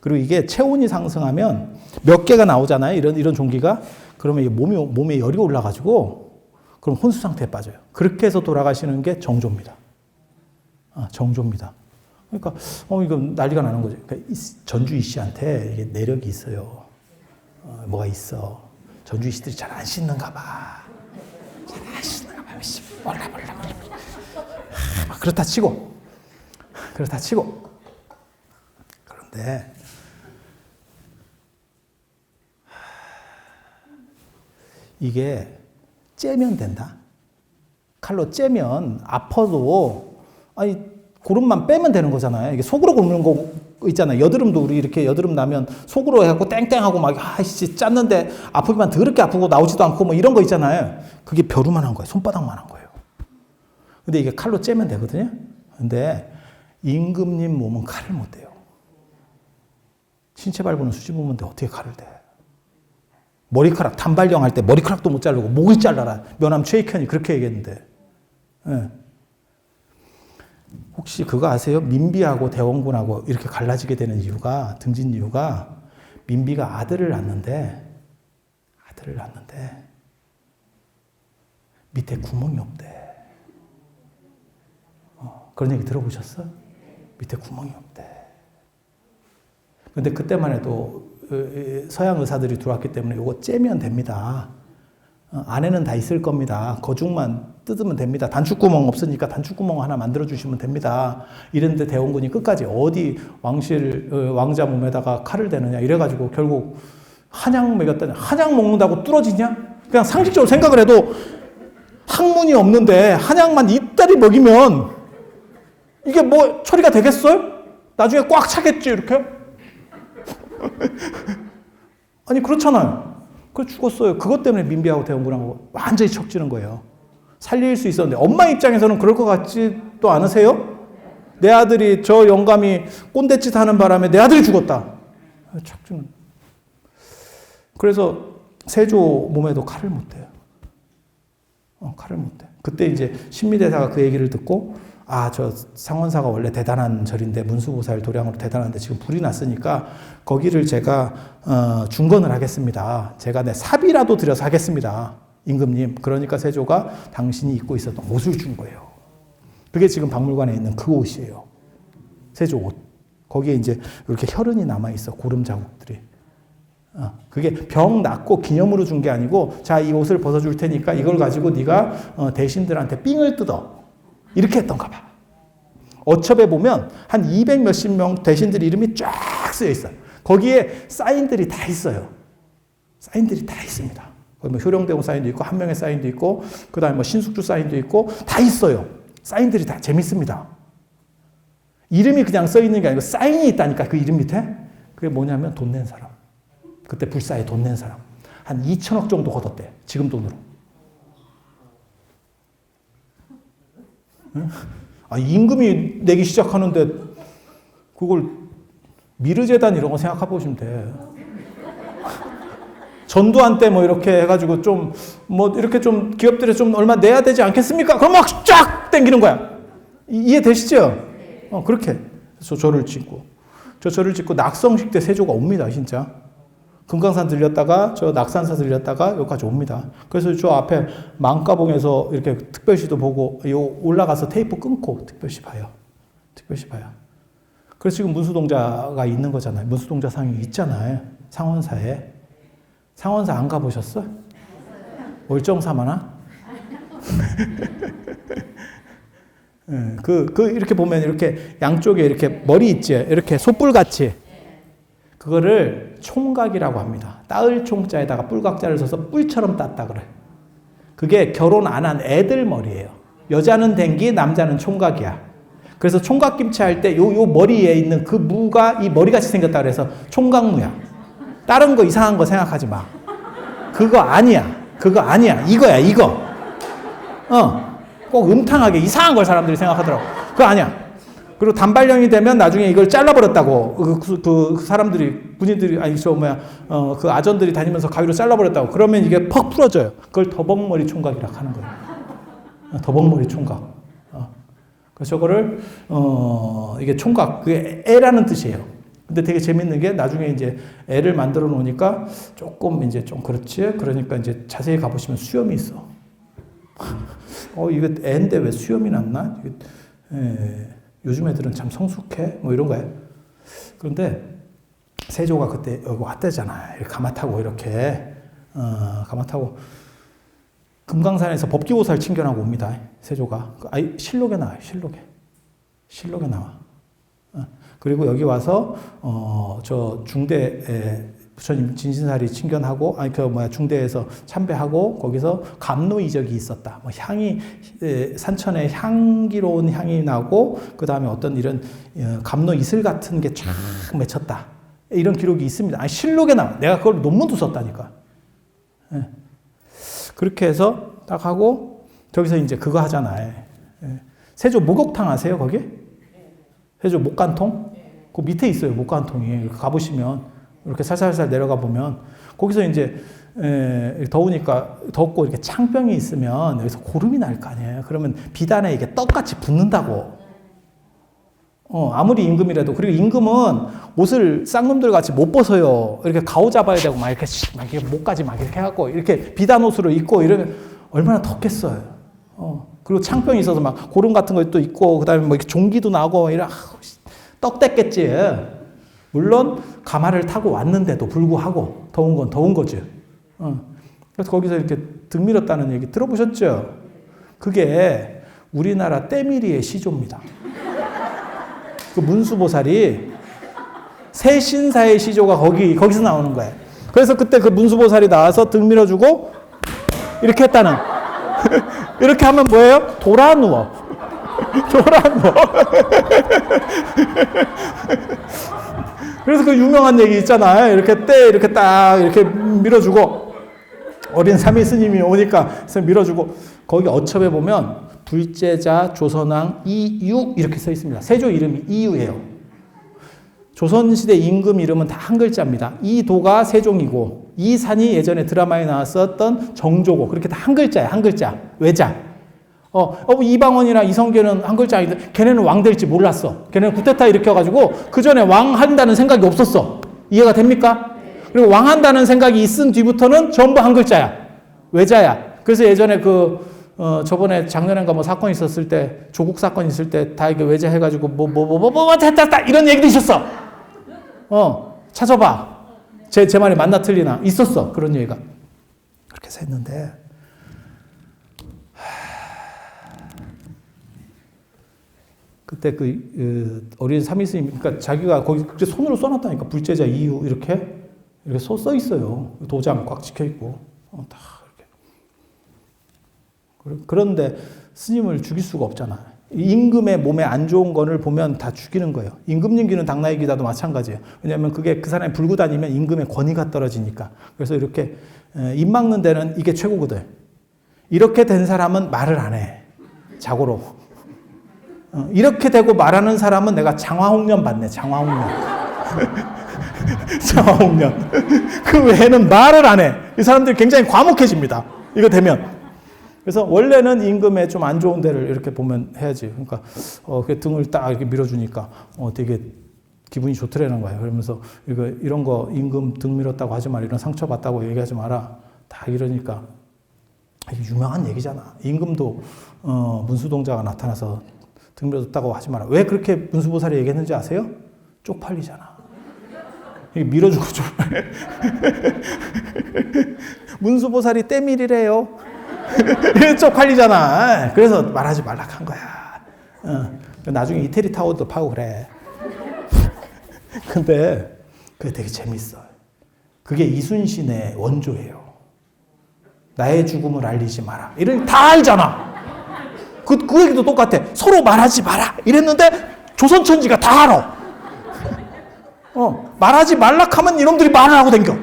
그리고 이게 체온이 상승하면 몇 개가 나오잖아요. 이런 종기가. 그러면 몸에 열이 올라가지고 그럼 혼수 상태에 빠져요. 그렇게 해서 돌아가시는 게 정조입니다. 정조입니다. 그러니까 이거 난리가 나는 거죠. 그러니까 전주 이씨한테 이게 내력이 있어요. 뭐가 있어. 전주 이씨들이 잘 안 씻는가 봐. 몰라. 그렇다 치고. 그런데 이게 째면 된다. 칼로 째면 아파도 고름만 빼면 되는 거잖아요. 이게 속으로 굽는 거 있잖아요. 여드름도 우리 이렇게 여드름 나면 속으로 해갖고 땡땡하고 막 짰는데 아프기만 더럽게 아프고 나오지도 않고 뭐 이런 거 있잖아요. 그게 벼루만한 거예요. 손바닥만한 거예요. 근데 이게 칼로 째면 되거든요. 근데 임금님 몸은 칼을 못 대요. 신체 밟는 수지부문인데 어떻게 칼을 대? 머리카락 단발령 할 때 머리카락도 못 자르고 목을 잘라라. 명함 최익현이 그렇게 얘기했는데. 네. 혹시 그거 아세요? 민비하고 대원군하고 이렇게 갈라지게 되는 이유가, 등진 이유가 민비가 아들을 낳는데 밑에 구멍이 없대. 그런 얘기 들어보셨어? 밑에 구멍이 없대. 근데 그때만 해도 서양 의사들이 들어왔기 때문에 이거 째면 됩니다. 안에는 다 있을 겁니다. 거중만 뜯으면 됩니다. 단축구멍 없으니까 단축구멍 하나 만들어주시면 됩니다. 이랬는데 대원군이 끝까지 어디 왕자 몸에다가 칼을 대느냐 이래가지고 결국 한약 먹였더니 한약 먹는다고 뚫어지냐? 그냥 상식적으로 생각을 해도 학문이 없는데 한약만 이따리 먹이면 이게 뭐 처리가 되겠어요? 나중에 꽉 차겠지 이렇게? 아니 그렇잖아요. 그래서 죽었어요. 그것 때문에 민비하고 대원군하고 완전히 척지는 거예요. 살릴 수 있었는데 엄마 입장에서는 그럴 것 같지도 않으세요? 내 아들이 저 영감이 꼰대짓 하는 바람에 내 아들이 죽었다. 척지는. 그래서 세조 몸에도 칼을 못 대요. 칼을 못 대. 그때 이제 신미대사가 그 얘기를 듣고 저 상원사가 원래 대단한 절인데 문수보살 도량으로 대단한데 지금 불이 났으니까 거기를 제가 중건을 하겠습니다. 제가 내 사비라도 들여서 하겠습니다. 임금님. 그러니까 세조가 당신이 입고 있었던 옷을 준 거예요. 그게 지금 박물관에 있는 그 옷이에요. 세조 옷. 거기에 이제 이렇게 혈흔이 남아있어. 고름 자국들이. 그게 병 낫고 기념으로 준 게 아니고 자, 이 옷을 벗어줄 테니까 이걸 가지고 네가 대신들한테 삥을 뜯어. 이렇게 했던가 봐. 어첩에 보면 한 200 몇십 명 대신들 이름이 쫙 쓰여 있어요. 거기에 사인들이 다 있어요. 사인들이 다 있습니다. 뭐 효령대원 사인도 있고 한 명의 사인도 있고 그다음에 뭐 신숙주 사인도 있고 다 있어요. 사인들이 다 재밌습니다. 이름이 그냥 써 있는 게 아니고 사인이 있다니까 그 이름 밑에. 그게 뭐냐면 돈 낸 사람. 그때 불사에 돈 낸 사람. 한 2천억 정도 걷었대. 지금 돈으로. 응? 임금이 내기 시작하는데 그걸 미르재단 이런 거 생각해 보시면 돼. 전두환 때 뭐 이렇게 해가지고 좀 뭐 이렇게 좀 기업들에 좀 얼마 내야 되지 않겠습니까? 그럼 막 쫙 땡기는 거야. 이해되시죠? 그렇게. 저 절을 짓고 낙성식 때 세조가 옵니다, 진짜. 금강산 들렸다가 저 낙산사 들렸다가 여기까지 옵니다. 그래서 저 앞에 망가봉에서 이렇게 특별시도 보고 요 올라가서 테이프 끊고 특별시 봐요. 그래서 지금 문수동자가 있는 거잖아요. 문수동자 상이 있잖아요. 상원사에. 상원사 안 가보셨어? 월정사마나? 이렇게 보면 이렇게 양쪽에 이렇게 머리 있지? 이렇게 솥불같이. 그거를 총각이라고 합니다. 따을 총자에다가 뿔각자를 써서 뿔처럼 땄다 그래. 그게 결혼 안 한 애들 머리예요. 여자는 댕기, 남자는 총각이야. 그래서 총각김치 할 때 요 머리에 있는 그 무가 이 머리같이 생겼다 그래서 총각무야. 다른 거 이상한 거 생각하지 마. 그거 아니야. 이거야, 이거. 꼭 음탕하게 이상한 걸 사람들이 생각하더라고. 그거 아니야. 그리고 단발령이 되면 나중에 이걸 잘라버렸다고. 그 사람들이, 군인들이, 그 아전들이 다니면서 가위로 잘라버렸다고. 그러면 이게 퍽 풀어져요. 그걸 더벅머리 총각이라고 하는 거예요. 더벅머리 총각. 그래서 저거를, 이게 총각, 그게 애라는 뜻이에요. 근데 되게 재밌는 게 나중에 이제 애를 만들어 놓으니까 조금 이제 좀 그렇지. 그러니까 이제 자세히 가보시면 수염이 있어. 이거 애인데 왜 수염이 났나? 요즘 애들은 참 성숙해. 뭐 이런 거예요. 그런데 세조가 그때 여기 왔대잖아. 이렇게 가마 타고 이렇게. 가마 타고 금강산에서 법기보살 친견하고 옵니다. 세조가. 실록에 나와요. 실록에 나와. 그리고 여기 와서 저 중대에 부처님 진신사리 친견하고 중대에서 참배하고 거기서 감로 이적이 있었다. 뭐 향이 산천에 향기로운 향이 나고 그 다음에 어떤 이런 감로 이슬 같은 게 쫙 맺혔다. 이런 기록이 있습니다. 실록에 나와. 내가 그걸 논문도 썼다니까. 그렇게 해서 딱 하고 저기서 이제 그거 하잖아요. 세조 목욕탕 아세요 거기? 세조 목간통? 그 밑에 있어요 목간통이. 가보시면. 이렇게 살살살 내려가 보면 거기서 이제 더우니까 덥고 이렇게 창병이 있으면 여기서 고름이 날 거 아니에요. 그러면 비단에 이게 떡같이 붙는다고. 아무리 임금이라도. 그리고 임금은 옷을 쌍놈들 같이 못 벗어요. 이렇게 가오 잡아야 되고 막 이렇게 목까지 막 이렇게 해갖고 이렇게 비단 옷으로 입고 이러면 얼마나 덥겠어요. 그리고 창병이 있어서 막 고름 같은 것도 있고 그다음에 뭐 이렇게 종기도 나고 이래 떡 됐겠지. 물론 가마를 타고 왔는데도 불구하고 더운 건 더운 거죠. 그래서 거기서 이렇게 등 밀었다는 얘기 들어보셨죠? 그게 우리나라 때밀이의 시조입니다. 그 문수보살이 세신사의 시조가 거기서 나오는 거예요. 그래서 그때 그 문수보살이 나와서 등 밀어주고 이렇게 했다는. 이렇게 하면 뭐예요? 돌아 누워. 그래서 그 유명한 얘기 있잖아요. 이렇게 딱 이렇게 밀어주고 어린 삼위 스님이 오니까 밀어주고 거기 어첩에 보면 불제자 조선왕 이유 이렇게 써 있습니다. 세조 이름이 이유예요. 조선시대 임금 이름은 다 한 글자입니다. 이도가 세종이고 이산이 예전에 드라마에 나왔었던 정조고 그렇게 다 한 글자예요. 한 글자. 외자. 이방원이나 이성계는 한 글자 아닌데 걔네는 왕 될지 몰랐어. 걔네는 쿠데타 일으켜가지고 그 전에 왕 한다는 생각이 없었어. 이해가 됩니까? 그리고 왕 한다는 생각이 있은 뒤부터는 전부 한 글자야. 외자야. 그래서 예전에 저번에 작년인가 뭐 사건 있었을 때, 조국 사건 있을 때 다 이게 외자 해가지고 됐다 이런 얘기도 있었어. 찾아봐. 제 말이 맞나 틀리나. 있었어. 그런 얘기가. 그렇게 해서 했는데, 그때 어린 삼위스님, 그러니까 자기가 거기 손으로 써놨다니까. 불제자 이유 이렇게 써 있어요. 도장 꽉 찍혀 있고. 다 이렇게. 그런데 스님을 죽일 수가 없잖아. 임금의 몸에 안 좋은 거를 보면 다 죽이는 거예요. 임금님기는 당나귀 기다도 마찬가지예요. 왜냐하면 그게 그 사람이 불고 다니면 임금의 권위가 떨어지니까. 그래서 이렇게 입 막는 데는 이게 최고거든. 이렇게 된 사람은 말을 안 해. 자고로. 이렇게 되고 말하는 사람은 내가 장화홍련 받네. 장화홍련. 장화홍련. 그 외에는 말을 안 해. 이 사람들이 굉장히 과묵해집니다. 이거 되면. 그래서 원래는 임금에 좀 안 좋은 데를 이렇게 보면 해야지. 그러니까 그 등을 딱 이렇게 밀어주니까 되게 기분이 좋더라는 거예요. 그러면서 이런 거 임금 등 밀었다고 하지 마라. 이런 상처 받다고 얘기하지 마라. 다 이러니까 유명한 얘기잖아. 임금도 문수동자가 나타나서 등 밀어줬다고 하지 마라. 왜 그렇게 문수보살이 얘기했는지 아세요? 쪽팔리잖아. 밀어주고 좀. 문수보살이 때밀이래요. 쪽팔리잖아. 그래서 말하지 말라 한 거야. 나중에 이태리 타워도 파고 그래. 근데 그게 되게 재밌어. 그게 이순신의 원조예요. 나의 죽음을 알리지 마라. 이런 다 알잖아. 그 얘기도 똑같아. 서로 말하지 마라. 이랬는데 조선천지가 다 알아. 말하지 말라 하면 이놈들이 말을 하고 댕겨.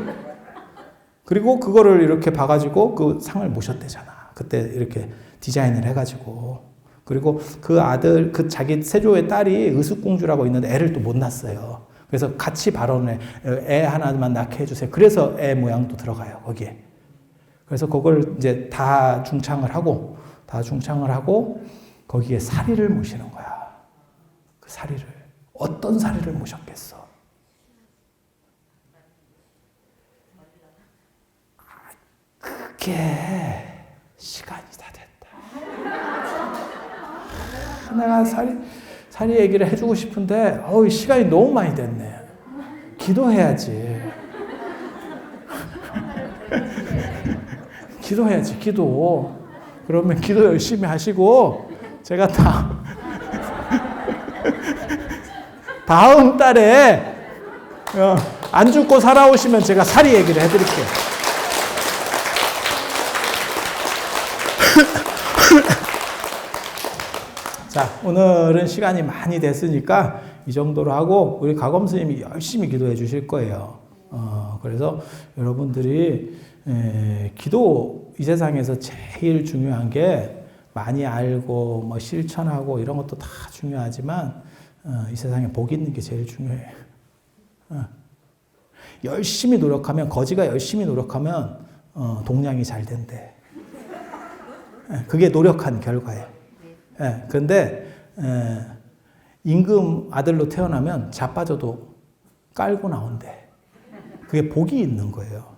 그리고 그거를 이렇게 봐가지고 그 상을 모셨대잖아. 그때 이렇게 디자인을 해가지고. 그리고 그 아들, 자기 세조의 딸이 의숙공주라고 있는데 애를 또 못 낳았어요. 그래서 같이 발언을 애 하나만 낳게 해주세요. 그래서 애 모양도 들어가요, 거기에. 그래서 그걸 이제 다 중창을 하고 거기에 사리를 모시는 거야. 그 사리를. 어떤 사리를 모셨겠어? 그게 시간이 다 됐다. 내가 사리 얘기를 해주고 싶은데 시간이 너무 많이 됐네. 기도해야지. 기도해야지. 기도. 그러면 기도 열심히 하시고 제가 다음 달에 안 죽고 살아오시면 제가 사리 얘기를 해드릴게요. 자, 오늘은 시간이 많이 됐으니까 이 정도로 하고 우리 가검 스님이 열심히 기도해 주실 거예요. 그래서 여러분들이 기도 이 세상에서 제일 중요한 게 많이 알고 뭐 실천하고 이런 것도 다 중요하지만 이 세상에 복 있는 게 제일 중요해요. 열심히 노력하면 거지가 열심히 노력하면 동량이 잘 된대. 그게 노력한 결과예요. 그런데 임금 아들로 태어나면 자빠져도 깔고 나온대. 그게 복이 있는 거예요.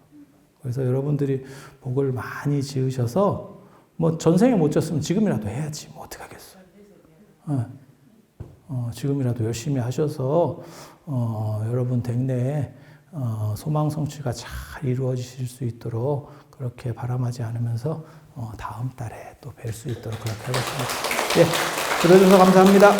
그래서 여러분들이 복을 많이 지으셔서 뭐 전생에 못 졌으면 지금이라도 해야지. 뭐 어떻게 하겠어요. 지금이라도 열심히 하셔서 여러분 댁내에 소망 성취가 잘 이루어지실 수 있도록 그렇게 바람하지 않으면서 다음 달에 또 뵐 수 있도록 그렇게 하겠습니다. 예, 들어주셔서 감사합니다.